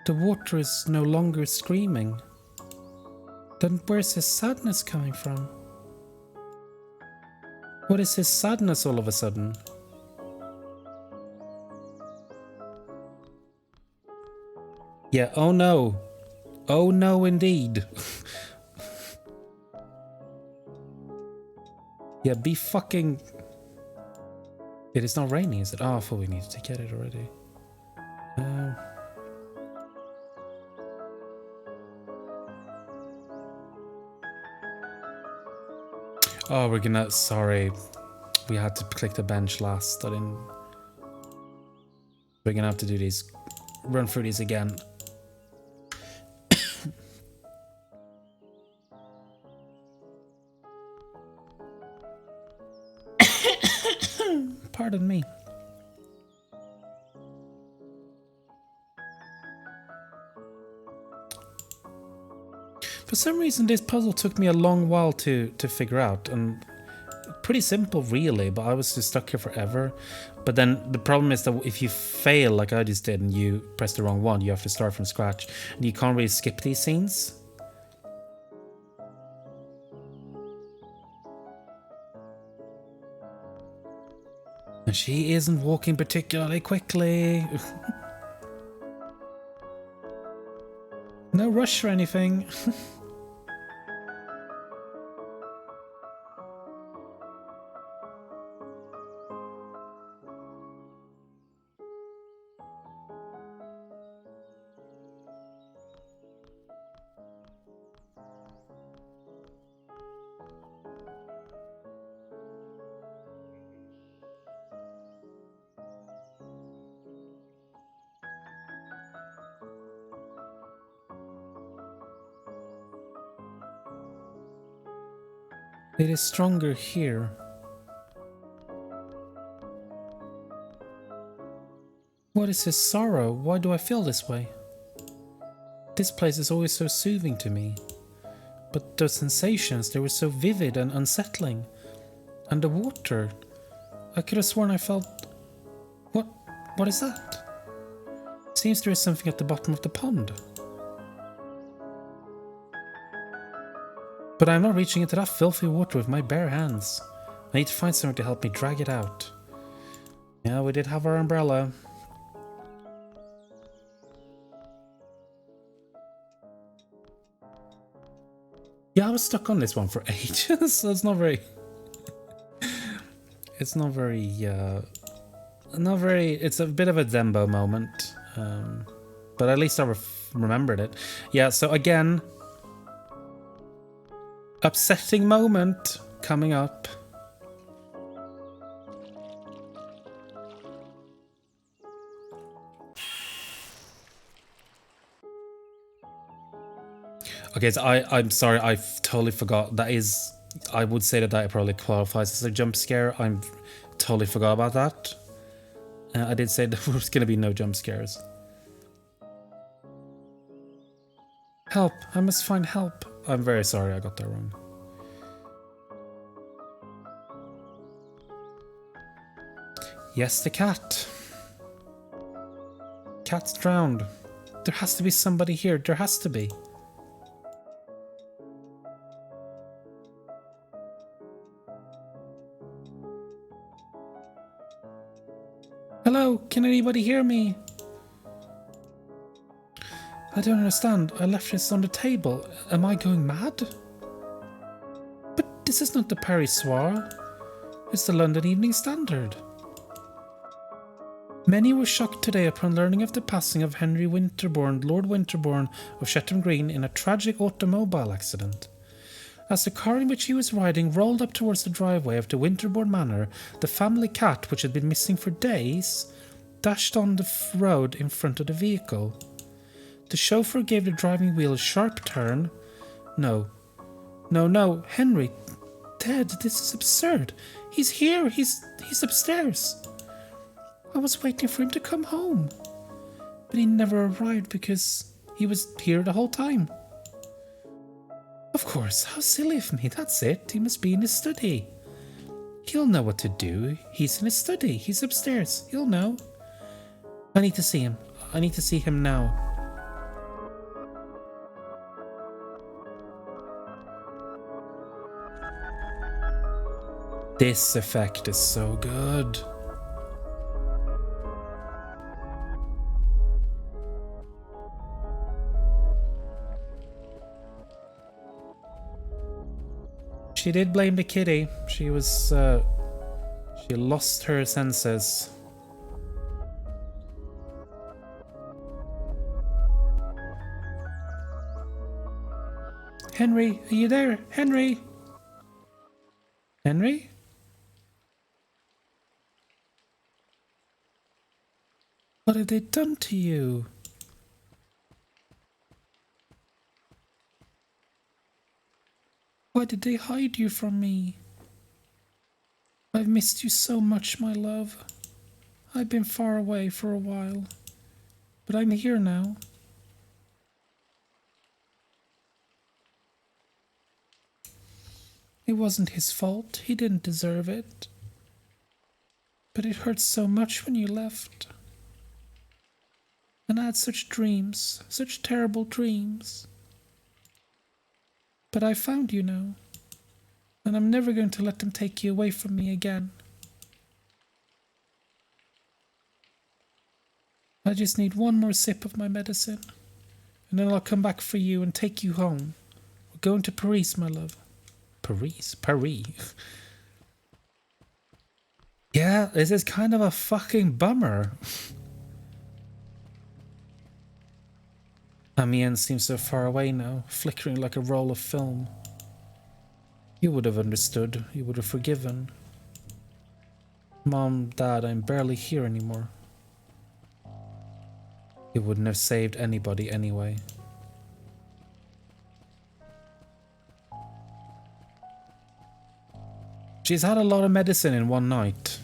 The water is no longer screaming. Then where's his sadness coming from? What is his sadness all of a sudden? Yeah, oh no. Oh no indeed. Yeah, be fucking... It is not raining, is it? Oh, I thought we needed to get it already. Oh, we're gonna... Sorry. We had to click the bench last. I didn't... We're gonna have to do these... Run through these again. Pardon me. For some reason, this puzzle took me a long while to figure out, and pretty simple, really, but I was just stuck here forever. But then the problem is that if you fail, like I just did, and you press the wrong one, you have to start from scratch, and you can't really skip these scenes. And she isn't walking particularly quickly. No rush or anything. It is stronger here. What is his sorrow? Why do I feel this way? This place is always so soothing to me. But those sensations, they were so vivid and unsettling. And the water, I could have sworn I felt... What is that? Seems there is something at the bottom of the pond. But I'm not reaching into that filthy water with my bare hands. I need to find someone to help me drag it out. Yeah, we did have our umbrella. Yeah, I was stuck on this one for ages, so it's not very... it's not very... It's a bit of a Dembo moment. But at least I remembered it. Yeah, so again... upsetting moment coming up. Okay, so I'm sorry, I totally forgot. That is, I would say that probably qualifies as a jump scare. I'm totally forgot about that. I did say there was going to be no jump scares. Help, I must find help. I'm very sorry I got that wrong. Yes, the cat. Cat's drowned. There has to be somebody here. There has to be. Hello, can anybody hear me? I don't understand. I left this on the table. Am I going mad? But this is not the Paris Soir. It's the London Evening Standard. Many were shocked today upon learning of the passing of Henry Winterbourne, Lord Winterbourne of Shetham Green, in a tragic automobile accident. As the car in which he was riding rolled up towards the driveway of the Winterbourne Manor, the family cat, which had been missing for days, dashed on the road in front of the vehicle. The chauffeur gave the driving wheel a sharp turn. No, Henry, dead, this is absurd. He's here, he's upstairs. I was waiting for him to come home. But he never arrived because he was here the whole time. Of course, how silly of me, that's it. He must be in his study. He'll know what to do. He's in his study. He's upstairs. He'll know. I need to see him. I need to see him now. This effect is so good. She did blame the kitty. She was, she lost her senses. Henry, are you there? Henry? Henry? What have they done to you? Why did they hide you from me? I've missed you so much, my love. I've been far away for a while, but I'm here now. It wasn't his fault. He didn't deserve it. But it hurt so much when you left. And I had such dreams, such terrible dreams. But I found you now, and I'm never going to let them take you away from me again. I just need one more sip of my medicine, and then I'll come back for you and take you home. We're going to Paris, my love. Paris? Yeah, this is kind of a fucking bummer. Amiens seems so far away now, flickering like a roll of film. You would have understood. You would have forgiven. Mom, Dad, I'm barely here anymore. You wouldn't have saved anybody anyway. She's had a lot of medicine in one night.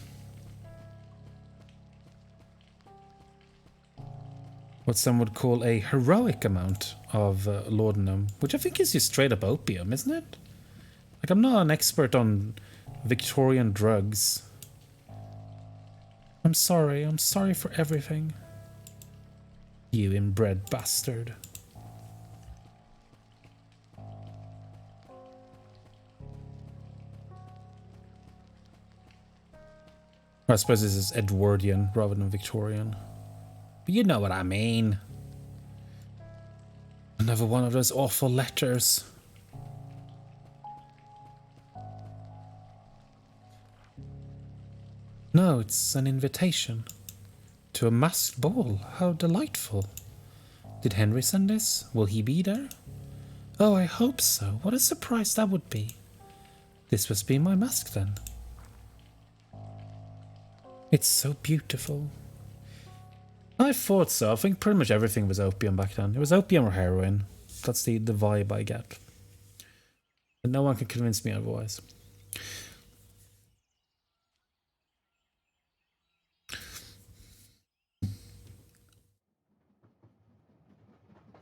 what some would call a heroic amount of laudanum, which I think is just straight up opium, isn't it? Like, I'm not an expert on Victorian drugs. I'm sorry for everything. You inbred bastard. I suppose this is Edwardian rather than Victorian. But you know what I mean. Another one of those awful letters. No, it's an invitation. To a masked ball. How delightful. Did Henry send this? Will he be there? Oh, I hope so. What a surprise that would be. This must be my mask then. It's so beautiful. I thought so. I think pretty much everything was opium back then. It was opium or heroin. That's the vibe I get. And no one can convince me otherwise.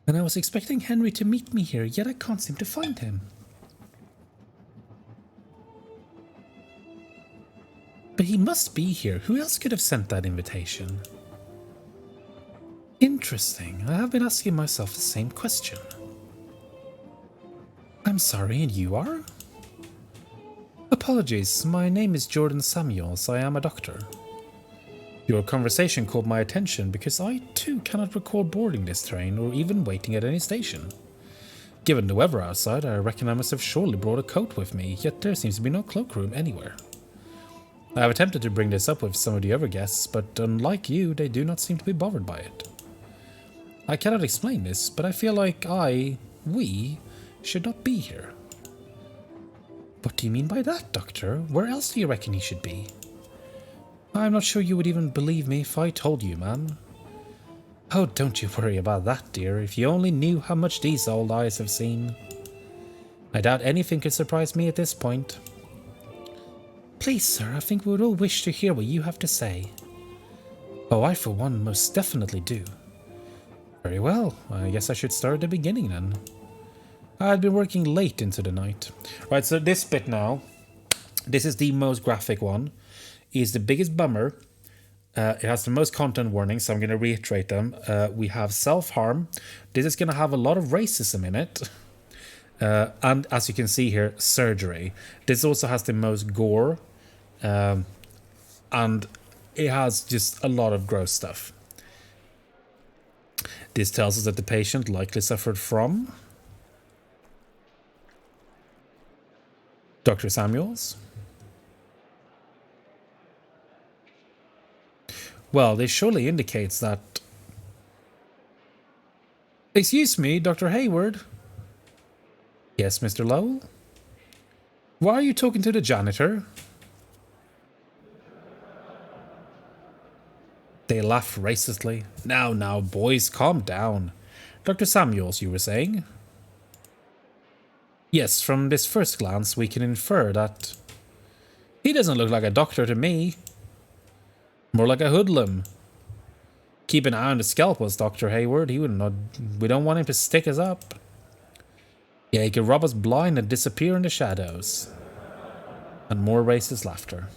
And I was expecting Henry to meet me here, yet I can't seem to find him. But he must be here. Who else could have sent that invitation? Interesting. I have been asking myself the same question. I'm sorry, and you are? Apologies, my name is Jordan Samuels. I am a doctor. Your conversation caught my attention because I too cannot recall boarding this train or even waiting at any station. Given the weather outside, I reckon I must have surely brought a coat with me, yet there seems to be no cloakroom anywhere. I have attempted to bring this up with some of the other guests, but unlike you, they do not seem to be bothered by it. I cannot explain this, but I feel like we, should not be here. What do you mean by that, Doctor? Where else do you reckon he should be? I'm not sure you would even believe me if I told you, man. Oh, don't you worry about that, dear. If you only knew how much these old eyes have seen. I doubt anything could surprise me at this point. Please, sir, I think we would all wish to hear what you have to say. Oh, I for one most definitely do. Very well, I guess I should start at the beginning then. I had been working late into the night. Right, so this bit now, this is the most graphic one, is the biggest bummer. It has the most content warnings, so I'm going to reiterate them. We have self-harm. This is going to have a lot of racism in it. And as you can see here, surgery. This also has the most gore. And it has just a lot of gross stuff. This tells us that the patient likely suffered from Dr. Samuels. Well, this surely indicates that... Excuse me, Dr. Hayward? Yes, Mr. Lowell? Why are you talking to the janitor? They laugh racistly. Now, boys, calm down. Dr. Samuels, you were saying? Yes, from this first glance, we can infer that... He doesn't look like a doctor to me. More like a hoodlum. Keep an eye on the scalpels, Dr. Hayward. He would not... We don't want him to stick us up. Yeah, he could rob us blind and disappear in the shadows. And more racist laughter.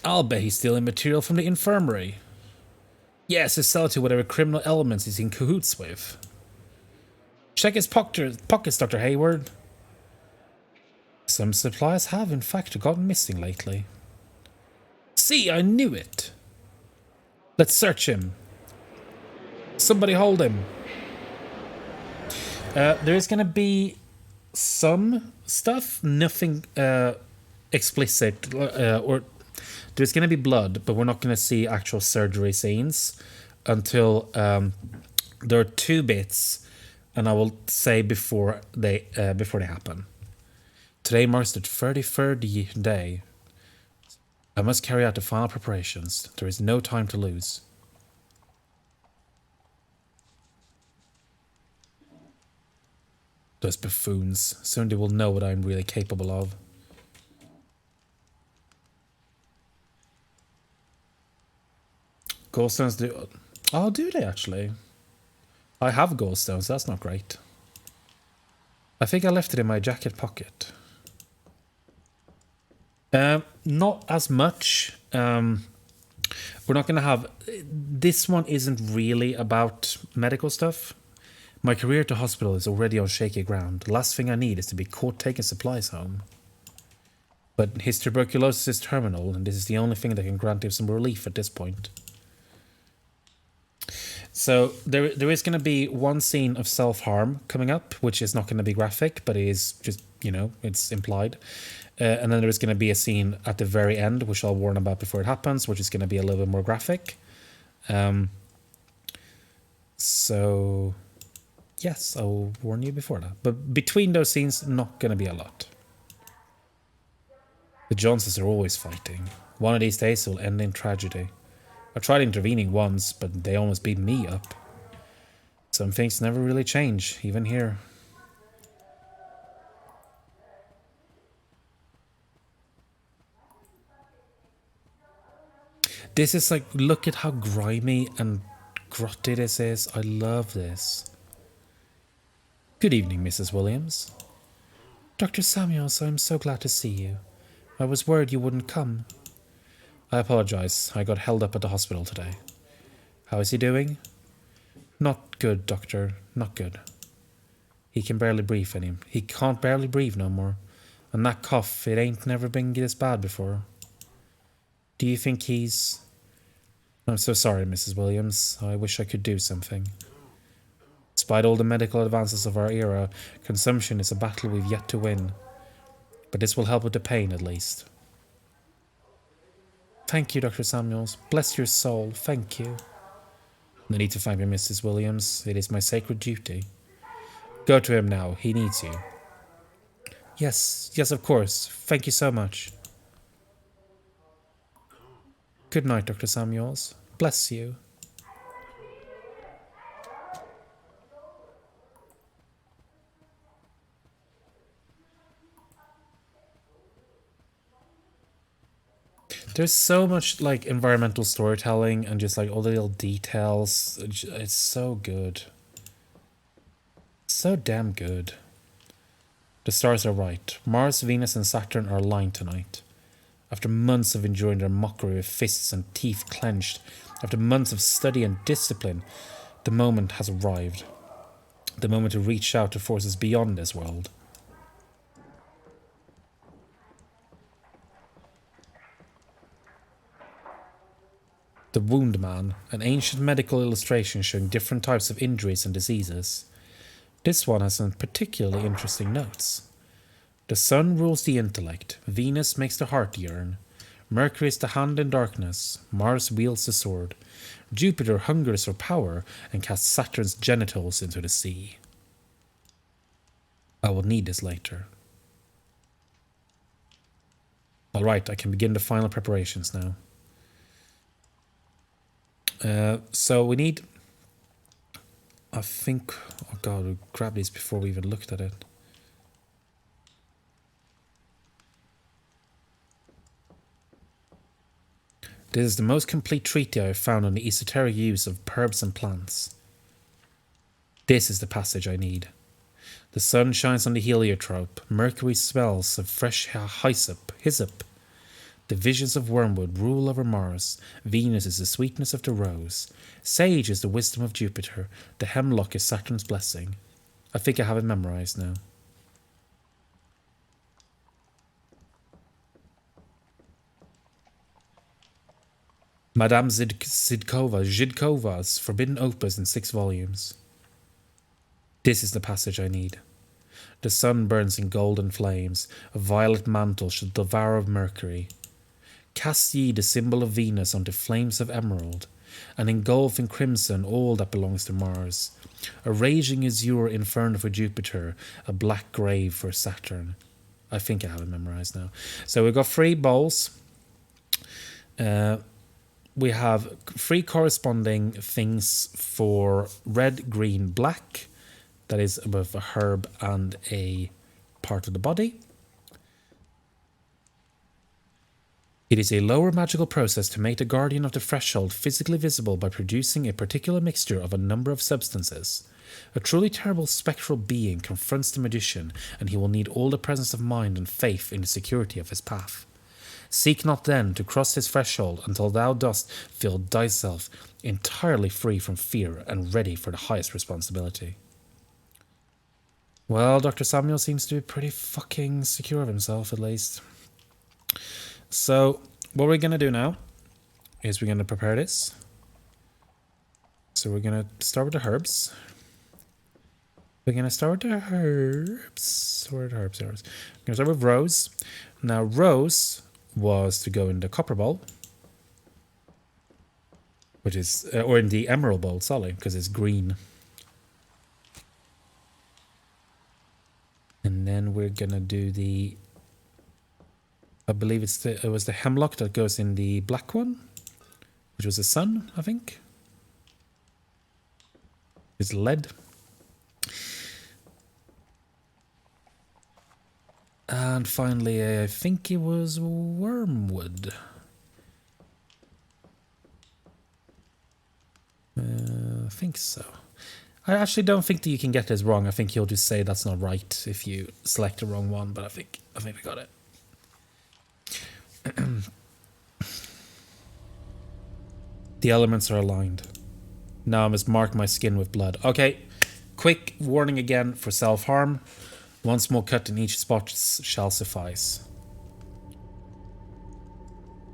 I'll bet he's stealing material from the infirmary. Yes, to sell it to whatever criminal elements he's in cahoots with. Check his pockets, Dr. Hayward. Some supplies have, in fact, gotten missing lately. See, I knew it. Let's search him. Somebody hold him. There is going to be some stuff, nothing explicit, or there's going to be blood, but we're not going to see actual surgery scenes until there are two bits, and I will say before they happen. Today marks the 33rd day. I must carry out the final preparations. There is no time to lose. Those buffoons. Soon they will know what I am really capable of. Gallstones do... Oh, do they actually? I have gallstones, that's not great. I think I left it in my jacket pocket. Not as much. We're not going to have... This one isn't really about medical stuff. My career to hospital is already on shaky ground. The last thing I need is to be caught taking supplies home. But his tuberculosis is terminal, and this is the only thing that can grant him some relief at this point. So there is going to be one scene of self-harm coming up, which is not going to be graphic, but it is just, you know, it's implied. And then there is going to be a scene at the very end, which I'll warn about before it happens, which is going to be a little bit more graphic. So, yes, I'll warn you before that. But between those scenes, not going to be a lot. The Johnsons are always fighting. One of these days it will end in tragedy. I tried intervening once, but they almost beat me up. Some things never really change, even here. This is like, look at how grimy and grotty this is. I love this. Good evening, Mrs. Williams. Dr. Samuels, I'm so glad to see you. I was worried you wouldn't come. I apologize. I got held up at the hospital today. How is he doing? Not good, doctor. Not good. He can barely breathe anymore. He can't barely breathe no more. And that cough, it ain't never been this bad before. Do you think he's... I'm so sorry, Mrs. Williams. I wish I could do something. Despite all the medical advances of our era, consumption is a battle we've yet to win. But this will help with the pain, at least. Thank you, Dr. Samuels. Bless your soul. Thank you. No need to thank me, Mrs. Williams. It is my sacred duty. Go to him now. He needs you. Yes, yes, of course. Thank you so much. Good night, Dr. Samuels. Bless you. There's so much like environmental storytelling and just like all the little details. It's so good. So damn good. The stars are right. Mars, Venus and Saturn are aligned tonight. After months of enduring their mockery with fists and teeth clenched, after months of study and discipline, the moment has arrived. The moment to reach out to forces beyond this world. The Wound Man, an ancient medical illustration showing different types of injuries and diseases. This one has some particularly interesting notes. The sun rules the intellect, Venus makes the heart yearn, Mercury is the hand in darkness, Mars wields the sword, Jupiter hungers for power and casts Saturn's genitals into the sea. I will need this later. Alright, I can begin the final preparations now. So we need... I think... Oh god, we'll grab these before we even looked at it. This is the most complete treatise I have found on the esoteric use of herbs and plants. This is the passage I need. The sun shines on the heliotrope, Mercury smells of fresh hyssop. The visions of wormwood rule over Mars, Venus is the sweetness of the rose, sage is the wisdom of Jupiter, the hemlock is Saturn's blessing. I think I have it memorized now. Madame Zhidkova's forbidden opus in 6 volumes. This is the passage I need. The sun burns in golden flames, a violet mantle should devour Mercury. Cast ye the symbol of Venus onto flames of emerald, and engulf in crimson all that belongs to Mars. A raging azure inferno for Jupiter, a black grave for Saturn. I think I have it memorized now. So we've got 3 bowls. We have 3 corresponding things for red, green, black. That is both a herb and a part of the body. It is a lower magical process to make the guardian of the threshold physically visible by producing a particular mixture of a number of substances. A truly terrible spectral being confronts the magician, and he will need all the presence of mind and faith in the security of his path. Seek not then to cross his threshold until thou dost feel thyself entirely free from fear and ready for the highest responsibility. Well, Dr. Samuel seems to be pretty fucking secure of himself, at least. So, what we're going to do now is we're going to prepare this. So we're going to start with the herbs. We're going to start with the herbs. Where are the herbs? We're going to start with rose. Now, rose was to go in the copper bowl. Which is, or in the emerald bowl, sorry, because it's green. And then we're going to do the... I believe it was the hemlock that goes in the black one, which was the sun, I think. It's lead. And finally, I think it was wormwood. I think so. I actually don't think that you can get this wrong. I think he'll just say that's not right if you select the wrong one, but I think we got it. The elements are aligned. Now I must mark my skin with blood. Okay, quick warning again for self-harm. One small cut in each spot shall suffice.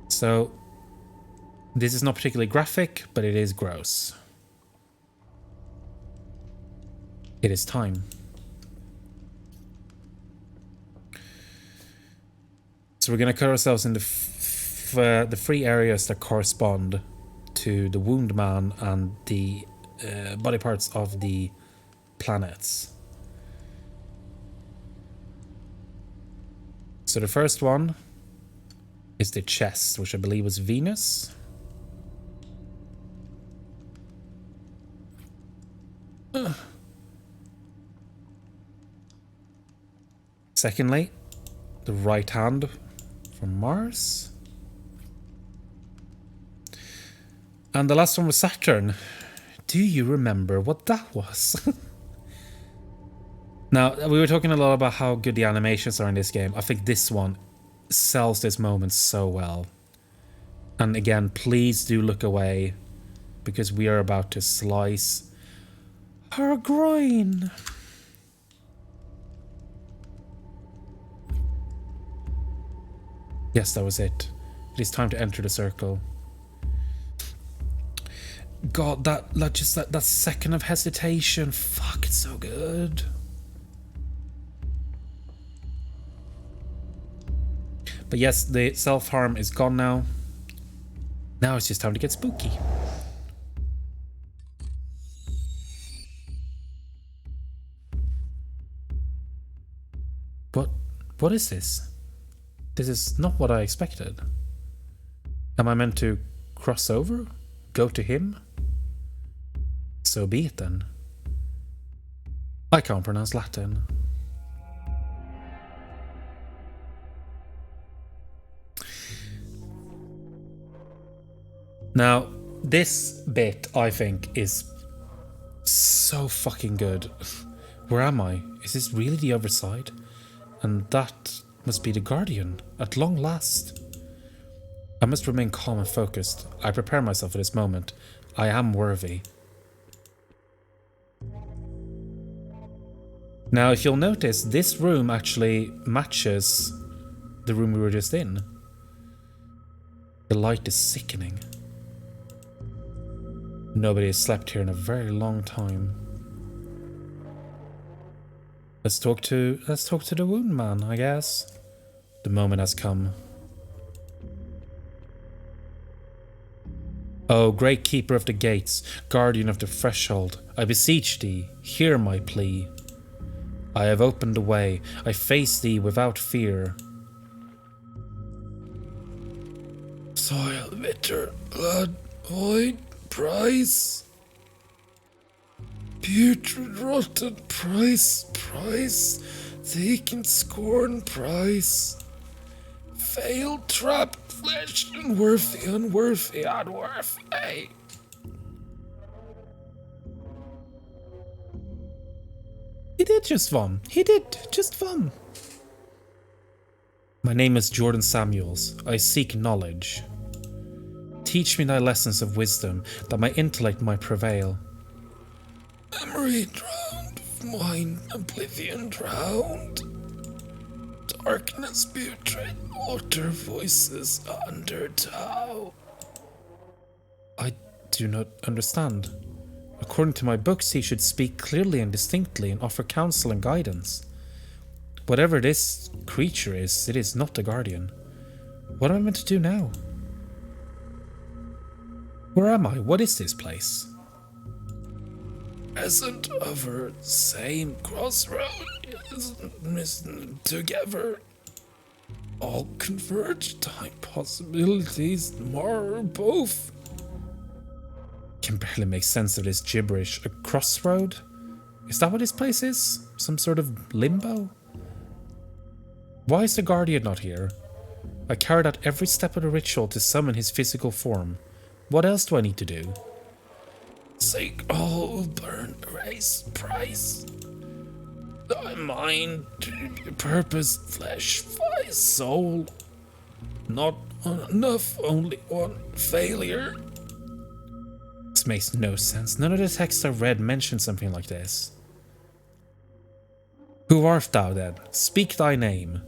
So, this is not particularly graphic, but it is gross. It is time. So we're going to cut ourselves into the three areas that correspond to the wound man and the body parts of the planets. So the first one is the chest, which I believe was Venus. Secondly, the right hand from Mars. And the last one was Saturn. Do you remember what that was? Now, we were talking a lot about how good the animations are in this game. I think this one sells this moment so well. And again, please do look away, because we are about to slice her groin. Yes, that was it. It is time to enter the circle. God, that second of hesitation. Fuck, it's so good. But yes, the self-harm is gone now. Now it's just time to get spooky. What is this? This is not what I expected. Am I meant to cross over? Go to him? So be it then. I can't pronounce Latin. Now, this bit, I think, is so fucking good. Where am I? Is this really the other side? And that must be the Guardian, at long last. I must remain calm and focused. I prepare myself for this moment. I am worthy. Now, if you'll notice, this room actually matches the room we were just in. The light is sickening. Nobody has slept here in a very long time. Let's talk to the wound man, I guess. The moment has come. O great keeper of the gates, guardian of the threshold, I beseech thee, hear my plea. I have opened the way, I face thee without fear. Soil, bitter, blood, void, price. Putrid, rotten, price, taken, scorn, price. failed, trapped flesh, unworthy, unworthy, unworthy. He did just vom. He did just vom. My name is Jordan Samuels. I seek knowledge. Teach me thy lessons of wisdom, that my intellect might prevail. Memory drowned, mind oblivion drowned. Darkness betrayed, water voices undertow. I do not understand. According to my books, he should speak clearly and distinctly and offer counsel and guidance. Whatever this creature is, it is not a guardian. What am I meant to do now? Where am I? What is this place? Present over same crossroad together. All converge, time possibilities, more both. Can barely make sense of this gibberish. A crossroad? Is that what this place is? Some sort of limbo? Why is the guardian not here? I carried out every step of the ritual to summon his physical form. What else do I need to do? Seek all, burn, erase, price. Thy mind, purpose, flesh, thy soul. Not enough, only one failure. This makes no sense. None of the texts I've read mention something like this. Who art thou then? Speak thy name.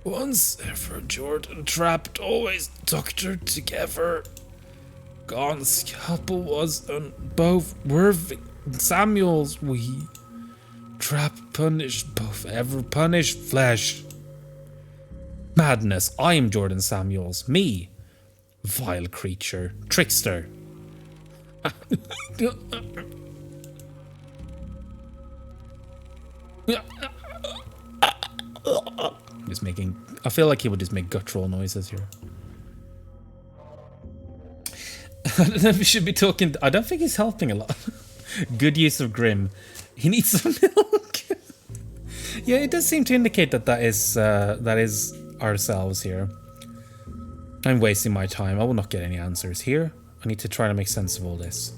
Once ever Jordan trapped, always doctored together. Gone scalpel was on both worthy. Samuels we. Trap punished, both ever punished flesh. Madness, I am Jordan Samuels. Me. Vile creature. Trickster. He's making... I feel like he would just make guttural noises here. I don't know if we should be talking... I don't think he's helping a lot. Good use of Grim. He needs some milk. Yeah, it does seem to indicate that that is ourselves here. I'm wasting my time. I will not get any answers here. I need to try to make sense of all this.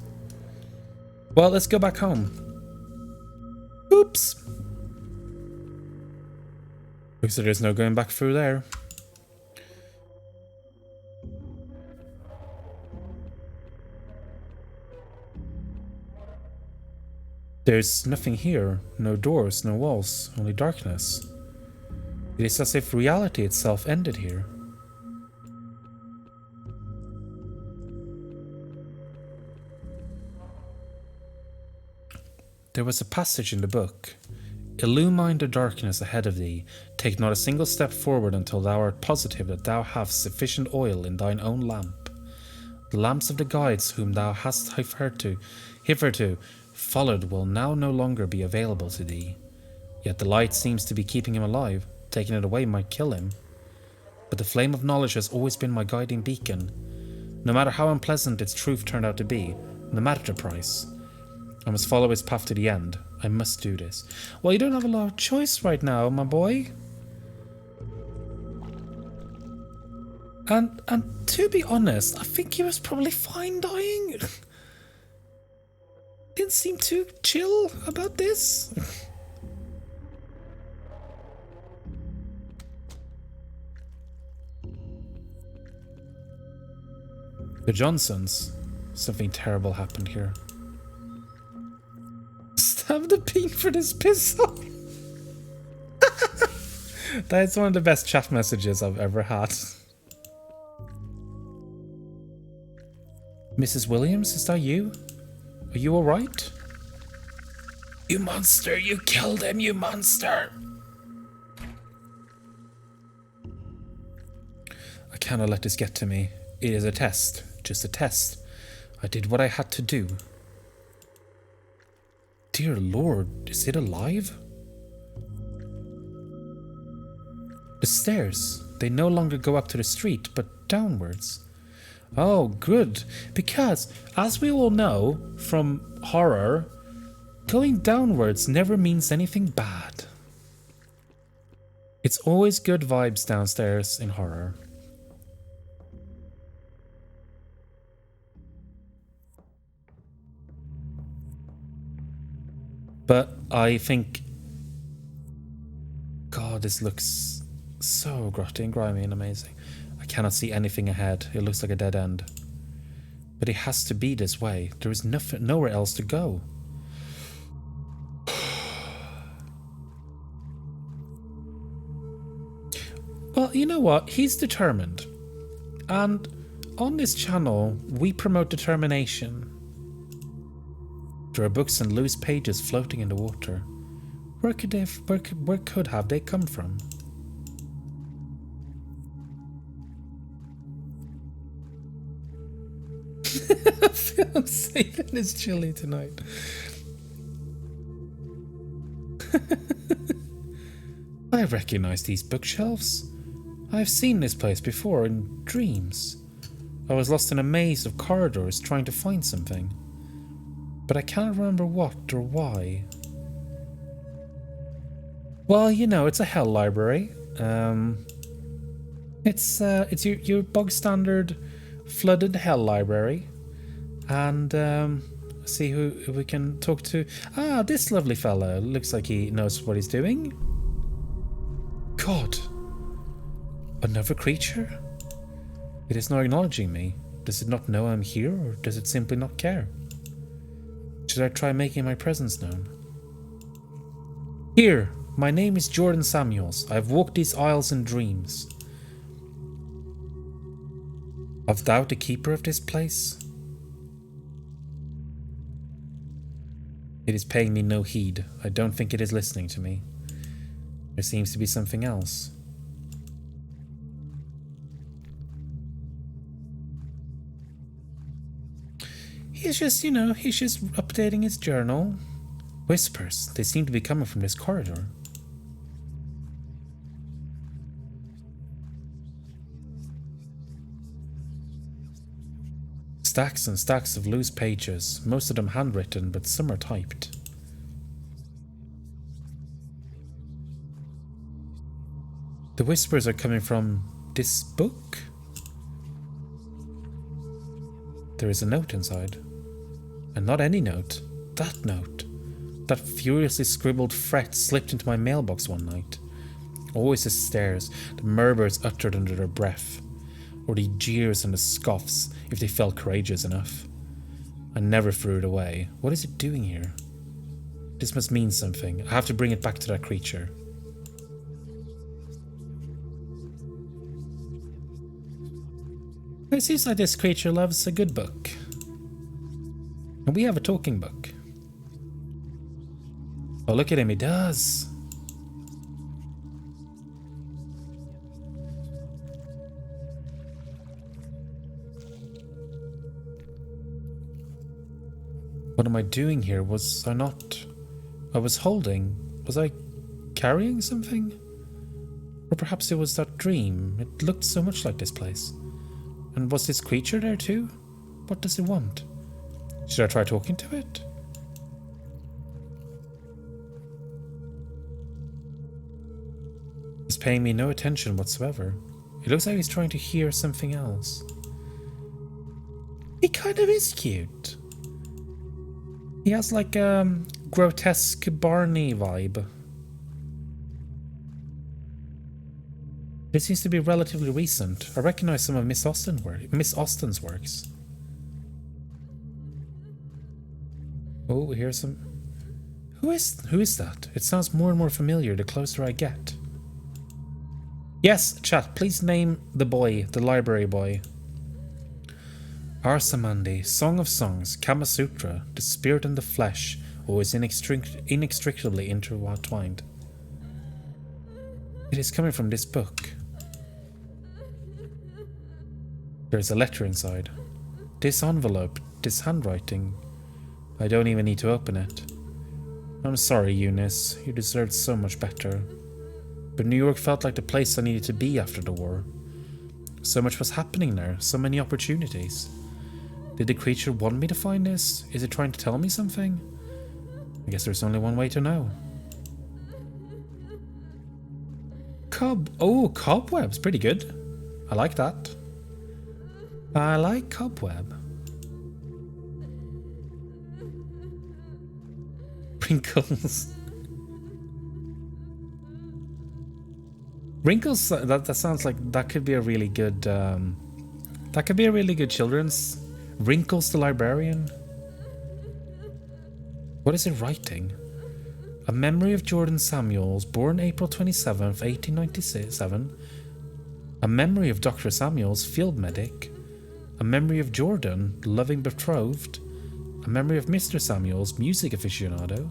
Well, let's go back home. Oops. Looks like there's no going back through there. There's nothing here. No doors, no walls, only darkness. It is as if reality itself ended here. There was a passage in the book. Illumine the darkness ahead of thee. Take not a single step forward until thou art positive that thou hast sufficient oil in thine own lamp. The lamps of the guides whom thou hast hitherto followed will now no longer be available to thee. Yet the light seems to be keeping him alive. Taking it away might kill him. But the flame of knowledge has always been my guiding beacon. No matter how unpleasant its truth turned out to be, no matter the price, I must follow his path to the end. I must do this. Well, you don't have a lot of choice right now, my boy. And to be honest, I think he was probably fine dying. Didn't seem too chill about this. The Johnsons. Something terrible happened here. Stab the bean for this piss off. That's one of the best chat messages I've ever had. Mrs. Williams, is that you? Are you alright? You monster, you killed him, you monster! I cannot let this get to me. It is a test. Just a test. I did what I had to do. Dear Lord, is it alive? The stairs. They no longer go up to the street, but downwards. Oh, good. Because, as we all know from horror, going downwards never means anything bad. It's always good vibes downstairs in horror. But I think... God, this looks so grotty and grimy and amazing. I cannot see anything ahead. It looks like a dead end. But it has to be this way. There is nowhere else to go. Well, you know what? He's determined. And on this channel, we promote determination. There are books and loose pages floating in the water. Where could have they come from? I'm saving his chili tonight. I recognize these bookshelves. I've seen this place before in dreams. I was lost in a maze of corridors trying to find something, but I can't remember what or why. Well, you know, it's a hell library. It's your bog standard flooded hell library, and see who we can talk to. Ah, this lovely fellow looks like he knows what he's doing. God, another creature? It is not acknowledging me. Does it not know I'm here, or does it simply not care? Should I try making my presence known? Here, my name is Jordan Samuels. I have walked these aisles in dreams. Art thou the keeper of this place? It is paying me no heed. I don't think it is listening to me. There seems to be something else. He's just, you know, he's just updating his journal. Whispers, they seem to be coming from this corridor. Stacks and stacks of loose pages, most of them handwritten, but some are typed. The whispers are coming from this book? There is a note inside. And not any note. That note. That furiously scribbled threat slipped into my mailbox one night. Always the stares, the murmurs uttered under their breath, or the jeers and the scoffs if they felt courageous enough. I never threw it away. What is it doing here? This must mean something. I have to bring it back to that creature. It seems like this creature loves a good book. And we have a talking book. Oh, look at him, he does. What am I doing here? Was I not... I was holding... Was I carrying something? Or perhaps it was that dream. It looked so much like this place. And was this creature there too? What does it want? Should I try talking to it? He's paying me no attention whatsoever. It looks like he's trying to hear something else. He kind of is cute. He has like a grotesque Barney vibe. It seems to be relatively recent. I recognize some of Miss Austen's works. Oh, we hear some... Who is that? It sounds more and more familiar the closer I get. Yes, chat, please name the boy, the library boy. Arsamandi, Song of Songs, Kama Sutra, the spirit and the flesh, always inextricably intertwined. It is coming from this book. There's a letter inside. This envelope, this handwriting. I don't even need to open it. I'm sorry, Eunice. You deserved so much better. But New York felt like the place I needed to be after the war. So much was happening there, so many opportunities. Did the creature want me to find this? Is it trying to tell me something? I guess there's only one way to know. Cobweb's pretty good. I like that. I like Cobweb. Wrinkles. Wrinkles, that sounds like that could be a really good children's. Wrinkles the Librarian. What is it writing? A memory of Jordan Samuels, born April 27th, 1897. A memory of Dr. Samuels, field medic. A memory of Jordan, loving betrothed. A memory of Mr. Samuels, music aficionado.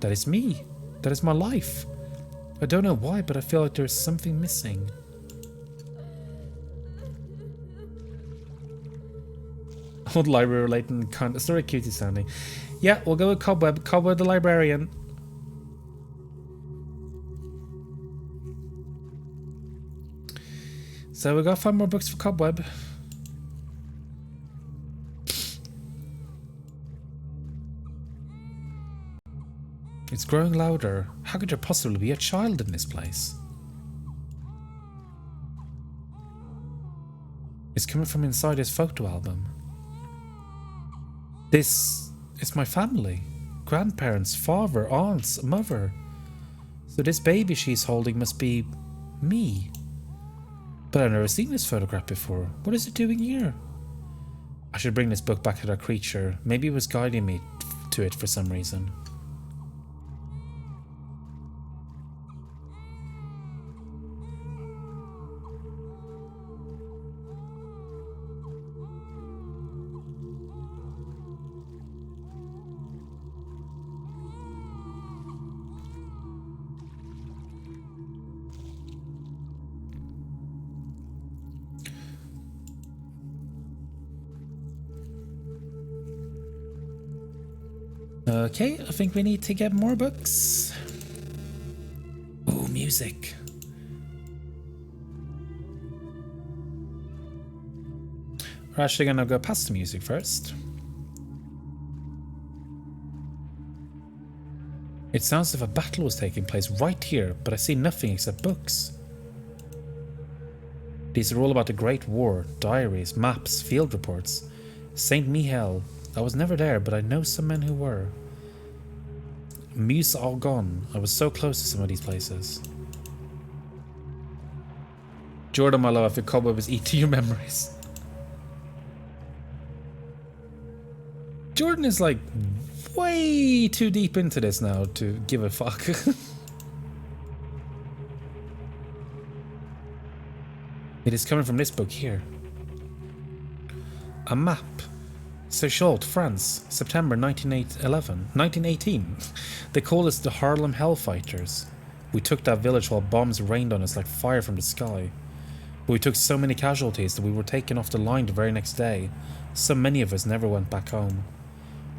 That is me. That is my life. I don't know why, but I feel like there's something missing. Old library relating kind of story, cutie sounding. Yeah, we'll go with Cobweb. Cobweb the Librarian. So we got 5 more books for Cobweb. It's growing louder. How could there possibly be a child in this place? It's coming from inside his photo album. This is my family. Grandparents, father, aunts, mother. So this baby she's holding must be me. But I've never seen this photograph before. What is it doing here? I should bring this book back to that creature. Maybe it was guiding me to it for some reason. Okay, I think we need to get more books. Oh, music. We're actually gonna go past the music first. It sounds as if a battle was taking place right here, but I see nothing except books. These are all about the Great War, diaries, maps, field reports. Saint Mihiel. I was never there, but I know some men who were. Meuse all gone. I was so close to some of these places. Jordan, my love, if your cobweb is eating your memories. Jordan is like way too deep into this now to give a fuck. It is coming from this book here. A map. Seychelles, France, September 1918. They called us the Harlem Hellfighters. We took that village while bombs rained on us like fire from the sky. But we took so many casualties that we were taken off the line the very next day. So many of us never went back home.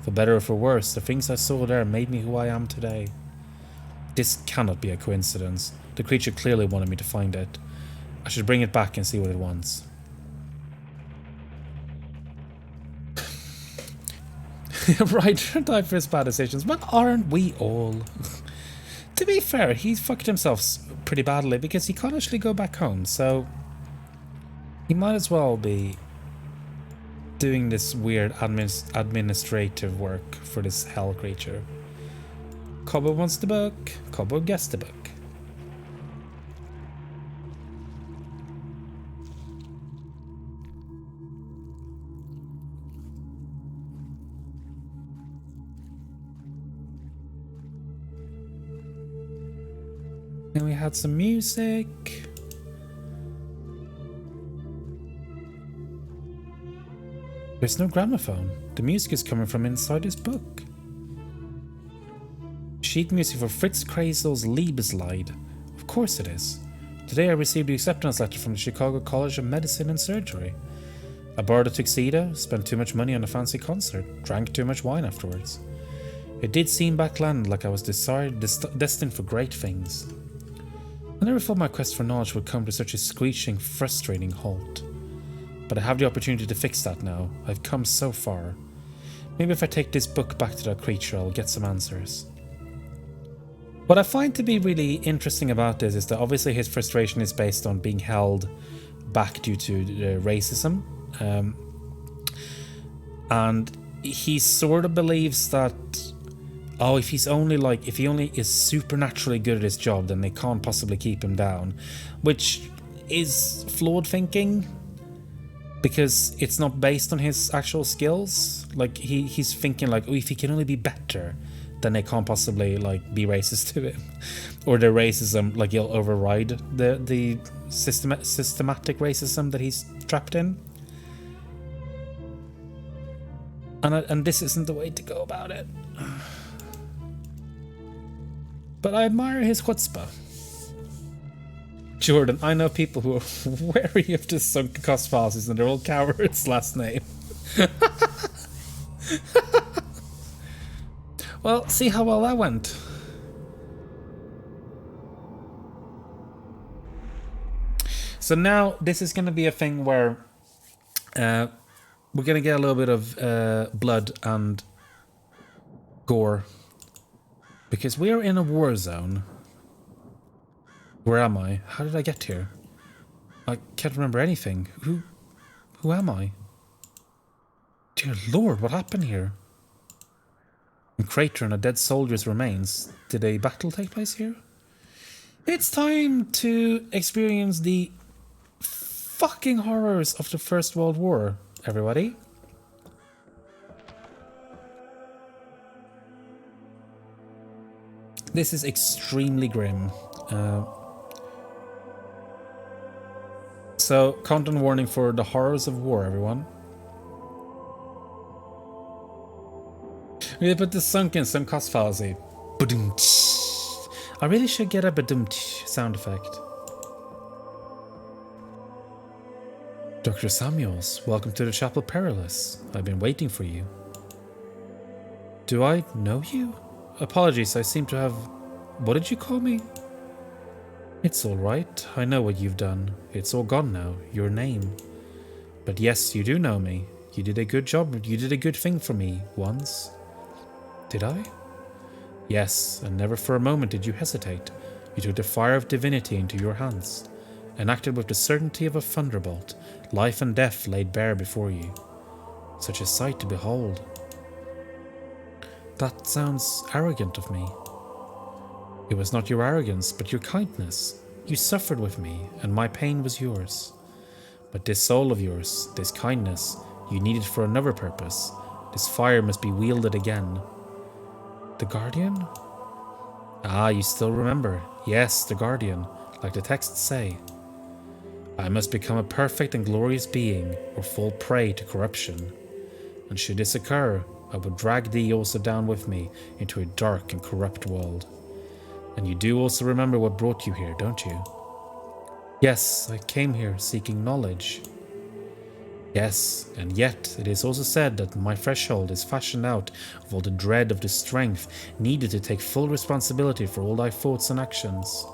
For better or for worse, the things I saw there made me who I am today. This cannot be a coincidence. The creature clearly wanted me to find it. I should bring it back and see what it wants. Ryder died for his bad decisions, but aren't we all? To be fair, he fucked himself pretty badly because he can't actually go back home, so he might as well be doing this weird administrative work for this hell creature. Cobweb wants the book. Cobweb gets the book. And we had some music. There's no gramophone. The music is coming from inside his book. Sheet music for Fritz Kreisel's Liebeslied. Of course it is. Today I received the acceptance letter from the Chicago College of Medicine and Surgery. I borrowed a tuxedo, spent too much money on a fancy concert, drank too much wine afterwards. It did seem back then like I was destined for great things. I never thought my quest for knowledge would come to such a screeching, frustrating halt. But I have the opportunity to fix that now. I've come so far. Maybe if I take this book back to that creature, I'll get some answers. What I find to be really interesting about this is that obviously his frustration is based on being held back due to racism. And he sort of believes that, oh, if he only is supernaturally good at his job, then they can't possibly keep him down, which is flawed thinking because it's not based on his actual skills. Like he's thinking like, oh, if he can only be better, then they can't possibly like be racist to him, or their racism like he'll override the systematic racism that he's trapped in. And this isn't the way to go about it. But I admire his chutzpah. Jordan, I know people who are wary of the sunken cost fallacies and they're all cowards last name. Well, see how well that went. So now this is going to be a thing where we're going to get a little bit of blood and gore. Because we are in a war zone. Where am I? How did I get here? I can't remember anything. Who am I? Dear Lord, what happened here? A crater and a dead soldier's remains. Did a battle take place here? It's time to experience the fucking horrors of the First World War, everybody. This is extremely grim. So, content warning for the horrors of war, everyone. We put the sunken sunk cost fallacy. I really should get a badum sound effect. Dr. Samuels, welcome to the Chapel Perilous. I've been waiting for you. Do I know you? Apologies, I seem to have... What did you call me? It's all right. I know what you've done. It's all gone now. Your name. But yes, you do know me. You did a good job. You did a good thing for me once. Did I? Yes, and never for a moment did you hesitate. You took the fire of divinity into your hands, and acted with the certainty of a thunderbolt, life and death laid bare before you. Such a sight to behold. That sounds arrogant of me. It was not your arrogance, but your kindness. You suffered with me, and my pain was yours. But this soul of yours, this kindness, you needed for another purpose. This fire must be wielded again. The Guardian? Ah, you still remember. Yes, the Guardian, like the texts say. I must become a perfect and glorious being, or fall prey to corruption. And should this occur, I would drag thee also down with me into a dark and corrupt world. And you do also remember what brought you here, don't you? Yes, I came here seeking knowledge. Yes, and yet it is also said that my threshold is fashioned out of all the dread of the strength needed to take full responsibility for all thy thoughts and actions.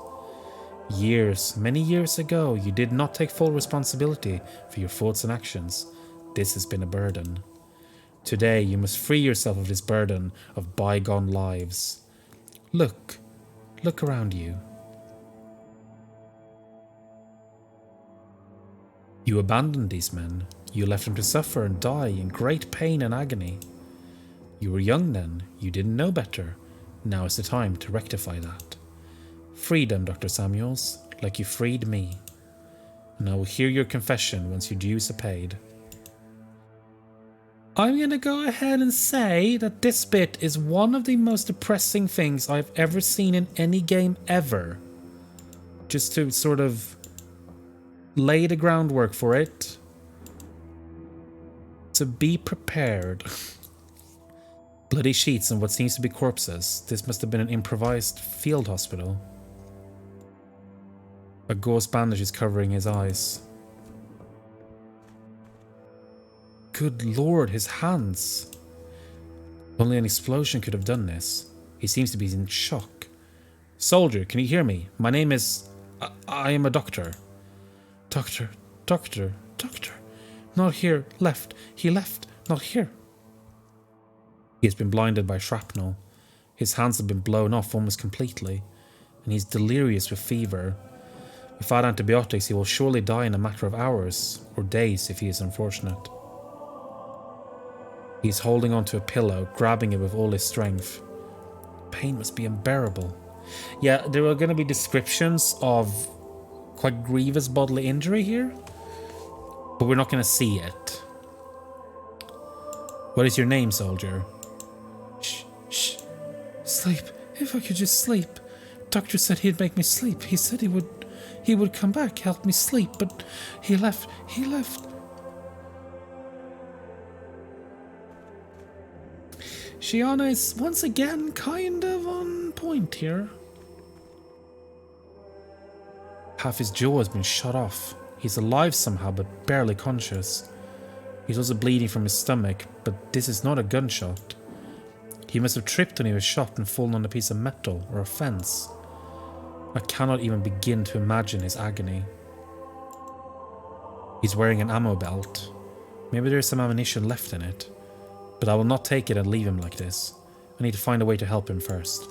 Years, many years ago, you did not take full responsibility for your thoughts and actions. This has been a burden. Today you must free yourself of this burden of bygone lives. Look around you. You abandoned these men. You left them to suffer and die in great pain and agony. You were young then. You didn't know better. Now is the time to rectify that. Free them, Dr. Samuels, like you freed me. And I will hear your confession once your dues are paid. I'm going to go ahead and say that this bit is one of the most depressing things I've ever seen in any game ever. Just to sort of lay the groundwork for it. So be prepared. Bloody sheets and what seems to be corpses. This must have been an improvised field hospital. A gauze bandage is covering his eyes. Good Lord, his hands. Only an explosion could have done this. He seems to be in shock. Soldier, can you hear me? My name is... I am a doctor. Doctor. Not here. Left. He left. Not here. He has been blinded by shrapnel. His hands have been blown off almost completely, and he's delirious with fever. Without antibiotics, he will surely die in a matter of hours, or days if he is unfortunate. He's holding onto a pillow, grabbing it with all his strength. Pain must be unbearable. Yeah, there are going to be descriptions of quite grievous bodily injury here, but we're not going to see it. What is your name, soldier? Shh, shh. Sleep. If I could just sleep. Doctor said he'd make me sleep. He said he would come back, help me sleep, but he left. Shiana is once again kind of on point here. Half his jaw has been shot off. He's alive somehow, but barely conscious. He's also bleeding from his stomach, but this is not a gunshot. He must have tripped when he was shot and fallen on a piece of metal or a fence. I cannot even begin to imagine his agony. He's wearing an ammo belt. Maybe there's some ammunition left in it. But I will not take it and leave him like this. I need to find a way to help him first.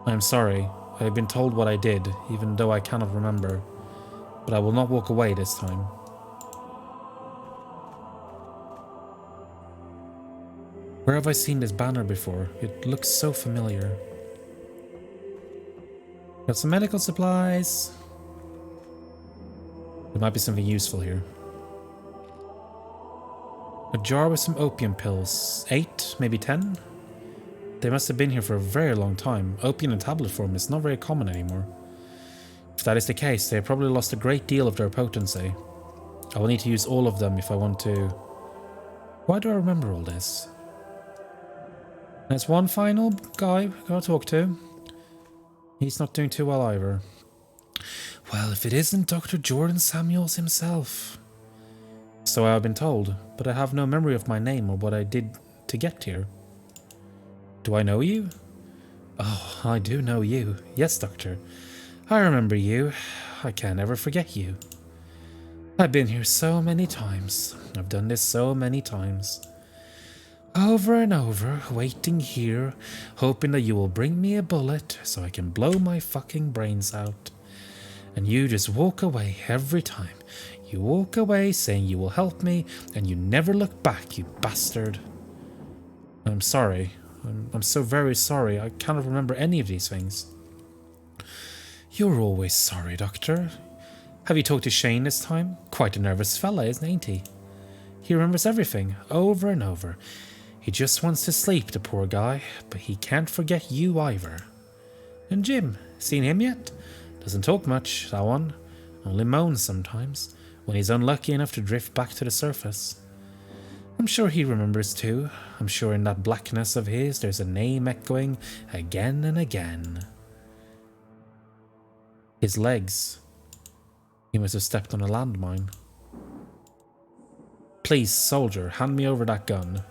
I am sorry. I have been told what I did, even though I cannot remember. But I will not walk away this time. Where have I seen this banner before? It looks so familiar. Got some medical supplies. There might be something useful here. A jar with some opium pills. 8, maybe 10? They must have been here for a very long time. Opium in tablet form is not very common anymore. If that is the case, they have probably lost a great deal of their potency. I will need to use all of them if I want to... Why do I remember all this? There's one final guy I gotta talk to. He's not doing too well either. Well, if it isn't Dr. Jordan Samuels himself. So I have been told, but I have no memory of my name or what I did to get here. Do I know you? Oh, I do know you. Yes, Doctor. I remember you. I can't ever forget you. I've been here so many times. I've done this so many times. Over and over, waiting here, hoping that you will bring me a bullet so I can blow my fucking brains out. And you just walk away every time. You walk away saying you will help me, and you never look back, you bastard. I'm sorry. I'm so very sorry. I cannot remember any of these things. You're always sorry, Doctor. Have you talked to Shane this time? Quite a nervous fella, isn't he? He remembers everything, over and over. He just wants to sleep, the poor guy, but he can't forget you either. And Jim, seen him yet? Doesn't talk much, that one. Only moans sometimes, when he's unlucky enough to drift back to the surface. I'm sure he remembers too. I'm sure in that blackness of his there's a name echoing again and again. His legs. He must have stepped on a landmine. Please, soldier, hand me over that gun.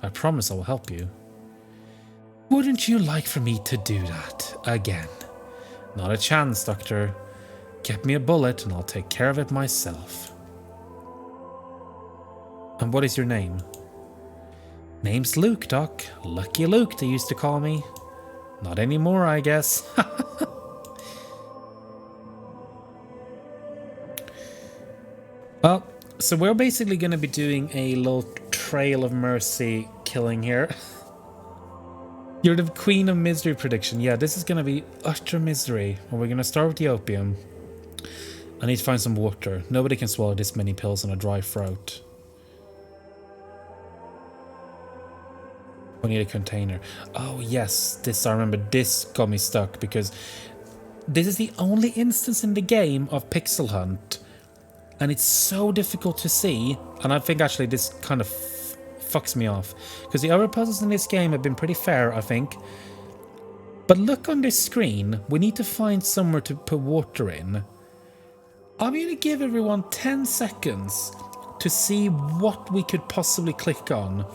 I promise I will help you. Wouldn't you like for me to do that again? Not a chance, Doctor. Get me a bullet and I'll take care of it myself. And what is your name? Name's Luke, Doc. Lucky Luke, they used to call me. Not anymore, I guess. Well, so we're basically going to be doing a little Trail of Mercy killing here. You're the Queen of Misery prediction. Yeah, this is going to be utter misery. And we're going to start with the opium. I need to find some water. Nobody can swallow this many pills on a dry throat. We need a container. Oh yes, this, I remember this got me stuck because this is the only instance in the game of pixel hunt. And it's so difficult to see. And I think actually this kind of fucks me off. Because the other puzzles in this game have been pretty fair, I think. But look on this screen. We need to find somewhere to put water in. I'm going to give everyone 10 seconds to see what we could possibly click on.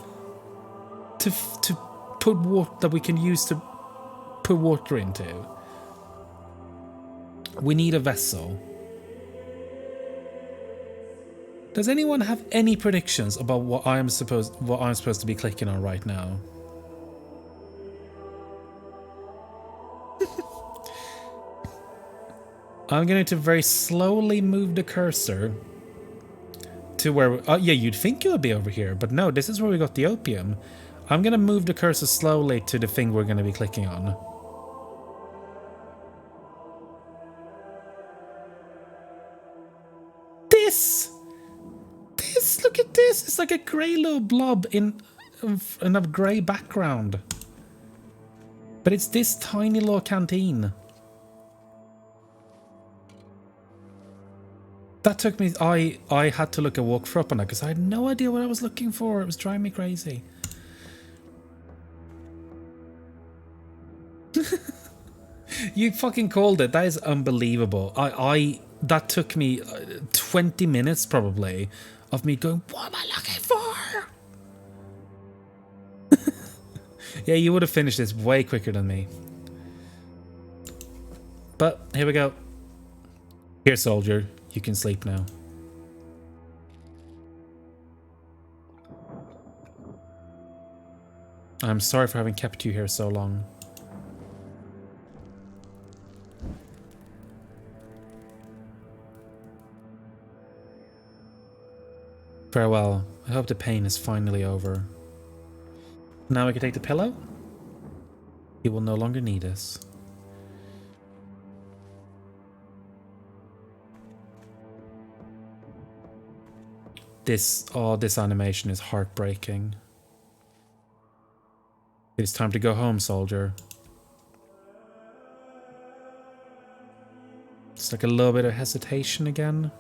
To put water that we can use to put water into. We need a vessel. Does anyone have any predictions about what I'm supposed to be clicking on right now? I'm going to very slowly move the cursor to where... Oh, yeah, you'd think it would be over here, but no, this is where we got the opium. I'm going to move the cursor slowly to the thing we're going to be clicking on. This, look at this. It's like a grey little blob in a grey background. But it's this tiny little canteen. That took me... I had to look a walk for up on that because I had no idea what I was looking for. It was driving me crazy. You fucking called it. That is unbelievable. That took me 20 minutes probably of me going, what am I looking for? Yeah, you would have finished this way quicker than me. But here we go. Here, soldier. You can sleep now. I'm sorry for having kept you here so long. Farewell. I hope the pain is finally over. Now we can take the pillow. He will no longer need us. This animation is heartbreaking. It's time to go home, soldier. It's like a little bit of hesitation again.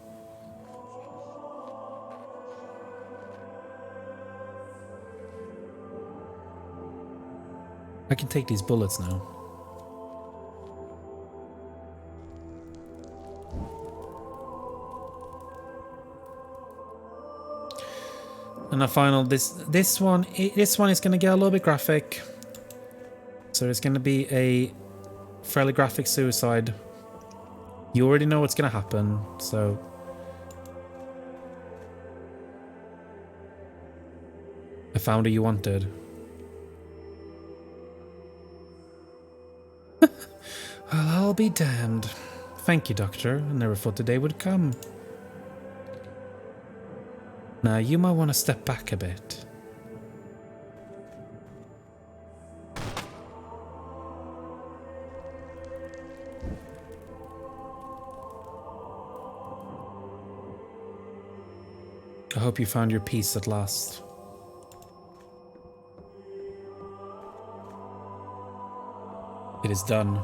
I can take these bullets now. And the final, this one is going to get a little bit graphic. So it's going to be a fairly graphic suicide. You already know what's going to happen, so... I found who you wanted. Well, I'll be damned. Thank you, Doctor. I never thought the day would come. Now, you might want to step back a bit. I hope you found your peace at last. It is done.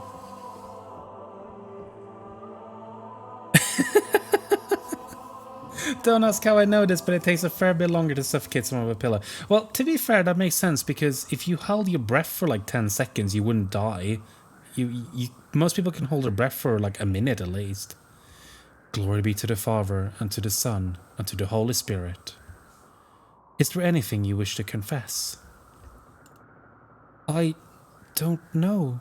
Don't ask how I know this, but it takes a fair bit longer to suffocate someone with a pillow. Well, to be fair, that makes sense, because if you held your breath for like 10 seconds, you wouldn't die. Most people can hold their breath for like a minute at least. Glory be to the Father, and to the Son, and to the Holy Spirit. Is there anything you wish to confess? I don't know.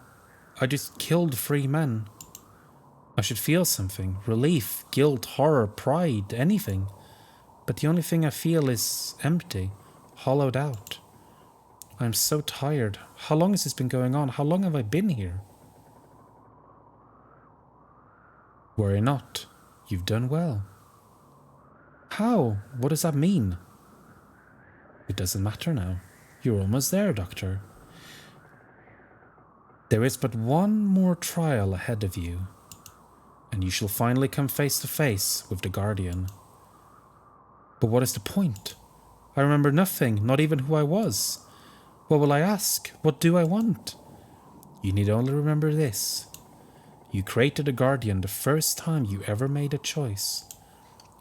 I just killed 3 men. I should feel something. Relief, guilt, horror, pride, anything. But the only thing I feel is empty, hollowed out. I'm so tired. How long has this been going on? How long have I been here? Worry not. You've done well. How? What does that mean? It doesn't matter now. You're almost there, Doctor. There is but one more trial ahead of you, and you shall finally come face to face with the Guardian. But what is the point? I remember nothing, not even who I was. What will I ask? What do I want? You need only remember this. You created a Guardian the first time you ever made a choice,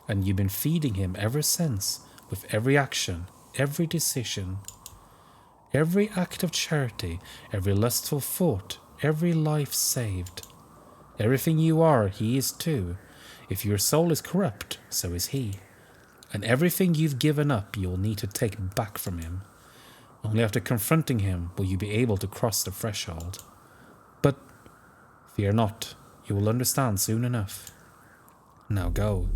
and you've been feeding him ever since with every action, every decision. Every act of charity, every lustful thought, every life saved. Everything you are, he is too. If your soul is corrupt, so is he. And everything you've given up, you will need to take back from him. Only after confronting him will you be able to cross the threshold. But fear not, you will understand soon enough. Now go.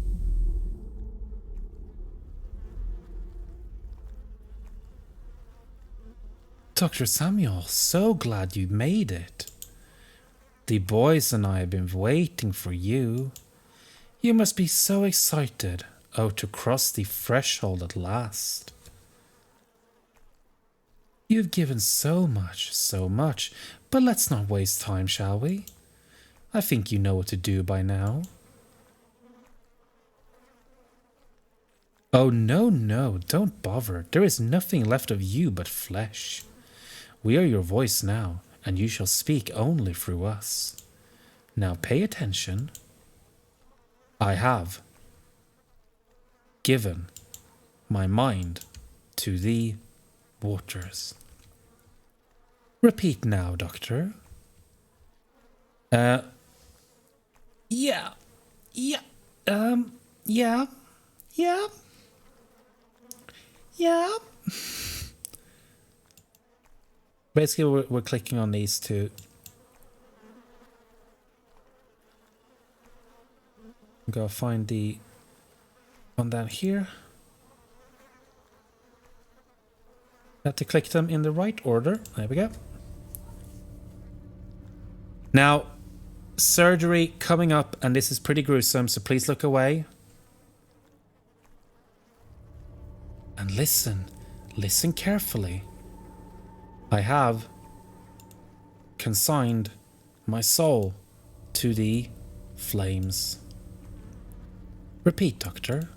Dr. Samuel, so glad you made it. The boys and I have been waiting for you. You must be so excited, oh, to cross the threshold at last. You've given so much, but let's not waste time, shall we? I think you know what to do by now. Oh, no, don't bother. There is nothing left of you but flesh. We are your voice now, and you shall speak only through us. Now pay attention. I have given my mind to the waters. Repeat now, Doctor. Yeah. Basically, we're clicking on these two. Go find the one down here. Have to click them in the right order. There we go. Now, surgery coming up, and this is pretty gruesome, so please look away. And listen carefully. I have consigned my soul to the flames. Repeat, Doctor.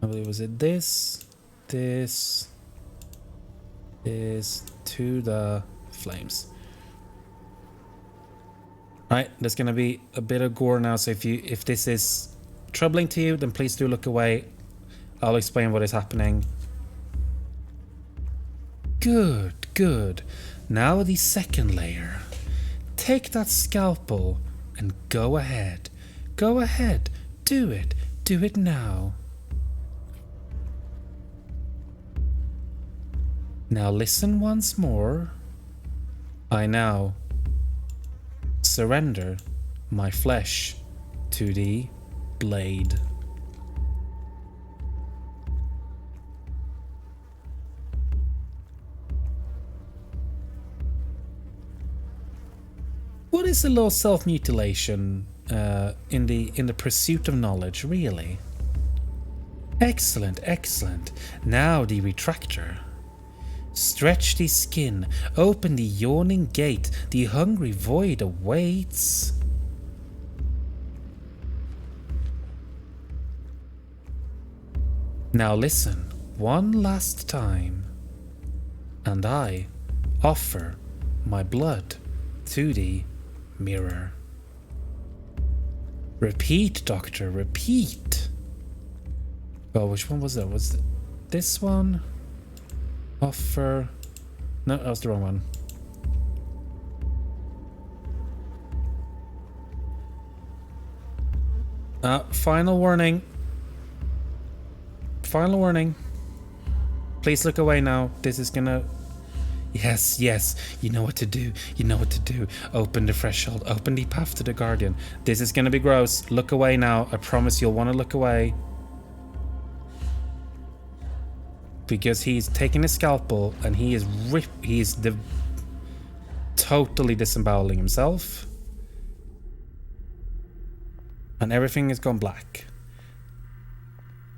I believe was it this is to the flames. Right, there's gonna be a bit of gore now, so if this is troubling to you, then please do look away. I'll explain what is happening. Good. Now the second layer. Take that scalpel and go ahead. Go ahead. Do it. Do it now. Now listen once more. I now surrender my flesh to the blade. What is a little self-mutilation in the pursuit of knowledge, really? Excellent. Now the retractor. Stretch the skin, open the yawning gate, the hungry void awaits. Now listen, one last time, and I offer my blood to the mirror. Repeat, Doctor, repeat. Oh, which one was that? Was this one? Offer. No, that was the wrong one. Final warning. Final warning. Please look away now. This is gonna... Yes. You know what to do. Open the threshold. Open the path to the Guardian. This is gonna be gross. Look away now. I promise you'll want to look away. Because he's taking a scalpel and he is totally disemboweling himself. And everything has gone black.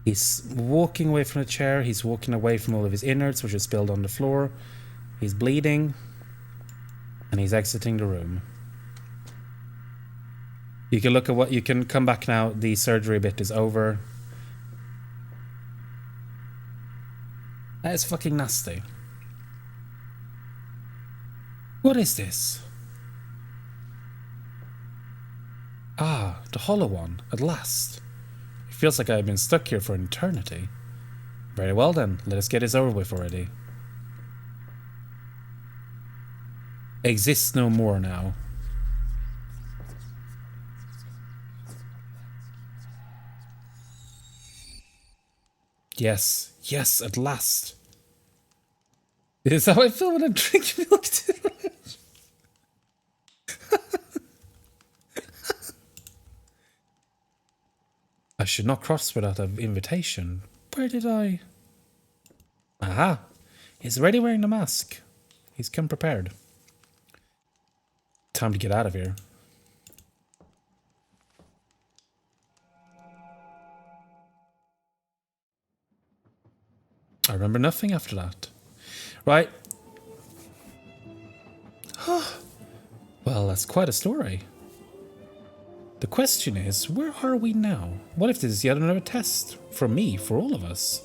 He's walking away from the chair. He's walking away from all of his innards, which are spilled on the floor. He's bleeding. And he's exiting the room. You can look at what... You can come back now. The surgery bit is over. That is fucking nasty. What is this? Ah, the hollow one, at last. It feels like I've been stuck here for an eternity. Very well then, let us get this over with already. Exists no more now. Yes, at last. This is how I feel when I drink milk too much. I should not cross without an invitation. Where did I... Aha! He's already wearing the mask. He's come prepared. time to get out of here. I remember nothing after that. Right. Well, that's quite a story. The question is, where are we now? What if this is yet another test? For me, for all of us.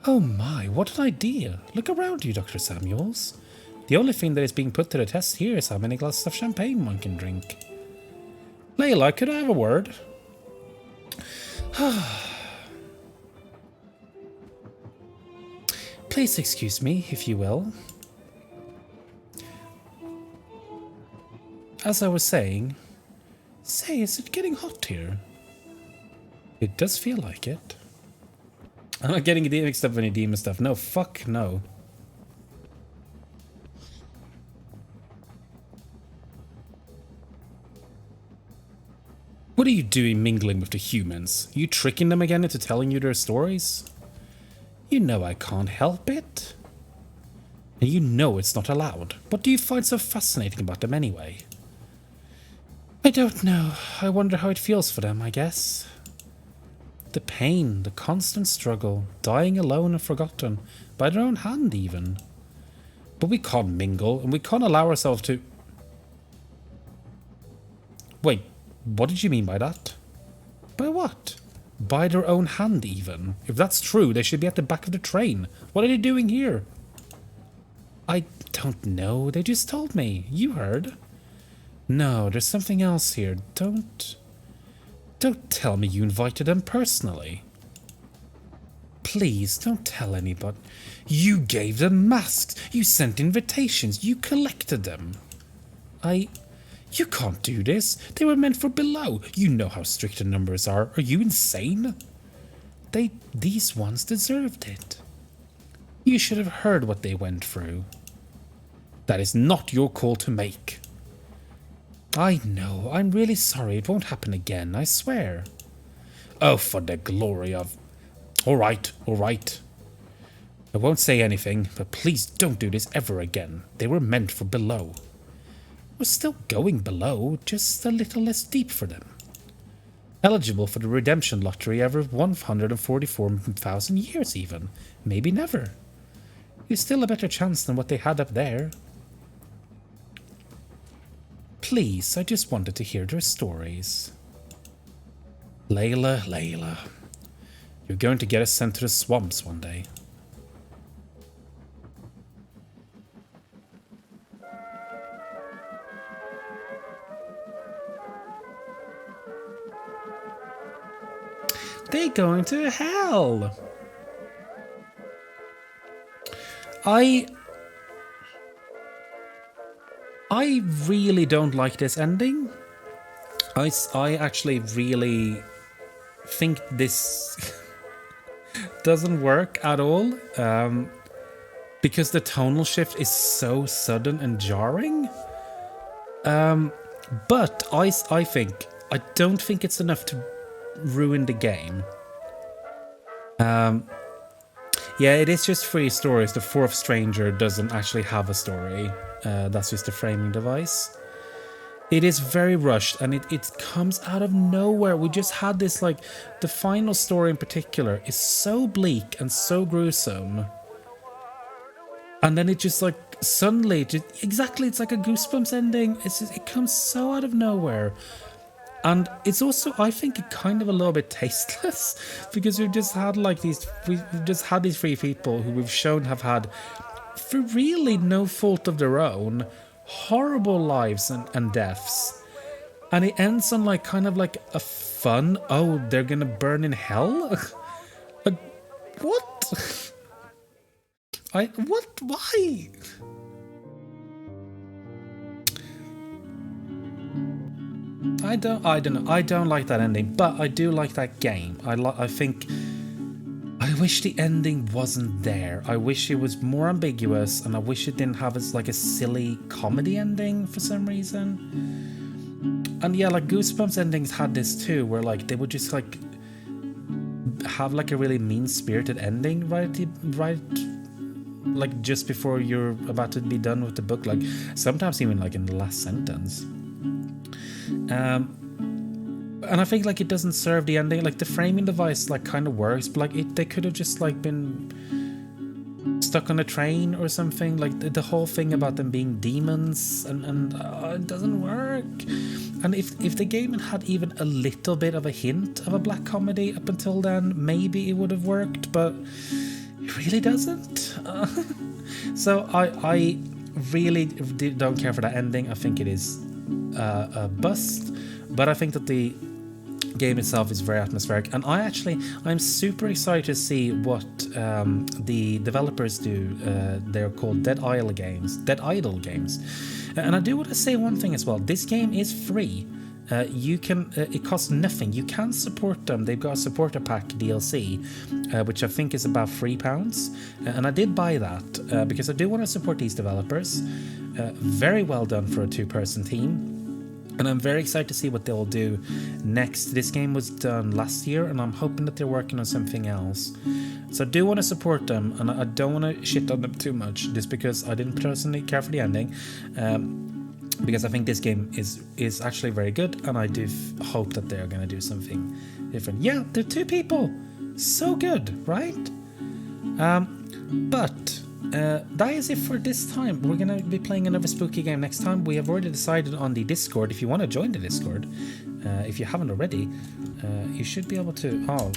Oh my, what an idea. Look around you, Dr. Samuels. The only thing that is being put to the test here is how many glasses of champagne one can drink. Layla, could I have a word? Please excuse me, if you will. As I was saying... Say, is it getting hot here? It does feel like it. I'm not getting mixed up with any demon stuff. No, fuck no. What are you doing mingling with the humans? Are you tricking them again into telling you their stories? You know I can't help it. And you know it's not allowed. What do you find so fascinating about them anyway? I don't know. I wonder how it feels for them, I guess. The pain, the constant struggle, dying alone and forgotten, by their own hand even. But we can't mingle, and we can't allow ourselves to... Wait, what did you mean by that? By what? By their own hand even. If that's true, they should be at the back of the train. What are they doing here? I don't know, they just told me. You heard. No, there's something else here. Don't tell me you invited them personally. Please, don't tell anybody. You gave them masks. You sent invitations. You collected them. You can't do this. They were meant for below. You know how strict the numbers are. Are you insane? These ones deserved it. You should have heard what they went through. That is not your call to make. I know. I'm really sorry. It won't happen again, I swear. Oh, for the glory of... All right. I won't say anything, but please don't do this ever again. They were meant for below. We're still going below, just a little less deep for them. Eligible for the redemption lottery every 144,000 years even. Maybe never. You're still a better chance than what they had up there. Please, I just wanted to hear their stories. Layla. You're going to get us sent to the swamps one day. They're going to hell. I really don't like this ending. I actually really think this doesn't work at all. Because the tonal shift is so sudden and jarring. But I don't think it's enough to ruin the game. Yeah, it is just 3 stories. The 4th stranger doesn't actually have a story. That's just a framing device. It is very rushed, and it comes out of nowhere. We just had this, like, the final story in particular is so bleak and so gruesome. And then it just, like, suddenly, it's like a Goosebumps ending. It comes so out of nowhere. And it's also, I think, kind of a little bit tasteless, because we've just had these 3 people who we've shown have had, for really no fault of their own, horrible lives and deaths. And it ends on kind of like a fun, oh, they're gonna burn in hell? What? Why? I don't know. I don't like that ending, but I do like that game. I think I wish the ending wasn't there. I wish it was more ambiguous, and I wish it didn't have a silly comedy ending for some reason. And yeah, Goosebumps endings had this too, where they would just have a really mean-spirited ending right like just before you're about to be done with the book, like sometimes even like in the last sentence. And I think like it doesn't serve the ending. Like the framing device like kind of works, but like they could have just like been stuck on a train or something. Like the whole thing about them being demons and it doesn't work. And if the game had even a little bit of a hint of a black comedy up until then, maybe it would have worked, but it really doesn't. So I really don't care for that ending. I think it is a bust, but I think that the game itself is very atmospheric, and I'm super excited to see what the developers do. They're called Dead Idle Games, and I do want to say one thing as well. This game is free. You can it costs nothing. You can support them. They've got a supporter pack DLC, which I think is about £3, and I did buy that because I do want to support these developers. Very well done for a 2-person team. And I'm very excited to see what they'll do next. This game was done last year, and I'm hoping that they're working on something else. So I do want to support them, and I don't want to shit on them too much, just because I didn't personally care for the ending. Because I think this game is actually very good, and I do hope that they're going to do something different. Yeah, they're 2 people. So good, right? But that is it for this time. We're going to be playing another spooky game next time. We have already decided on the Discord. If you want to join the Discord, if you haven't already, you should be able to... Oh,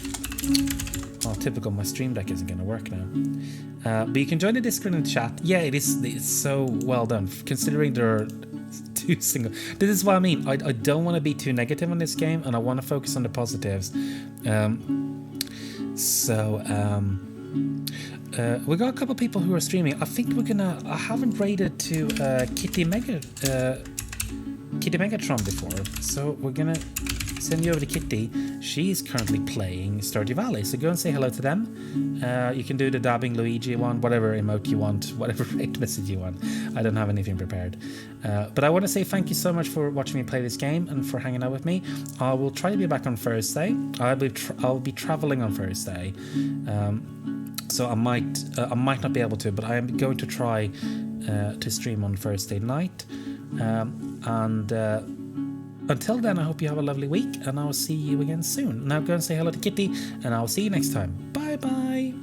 typical, my stream deck isn't going to work now. But you can join the Discord and chat. Yeah, it's so well done, considering there are 2 single... This is what I mean. I don't want to be too negative on this game, and I want to focus on the positives. We got a couple people who are streaming. I think we're gonna... I haven't raided to Kitty Megatron before, so we're gonna send you over to Kitty. She's currently playing Stardew Valley, so go and say hello to them. You can do the dabbing Luigi one, whatever emote you want, whatever raid message you want. I don't have anything prepared. But I want to say thank you so much for watching me play this game and for hanging out with me. I will try to be back on Thursday. I'll be traveling on Thursday. So I might not be able to, but I am going to try to stream on Thursday night. Until then, I hope you have a lovely week, and I'll see you again soon. Now go and say hello to Kitty, and I'll see you next time. Bye bye.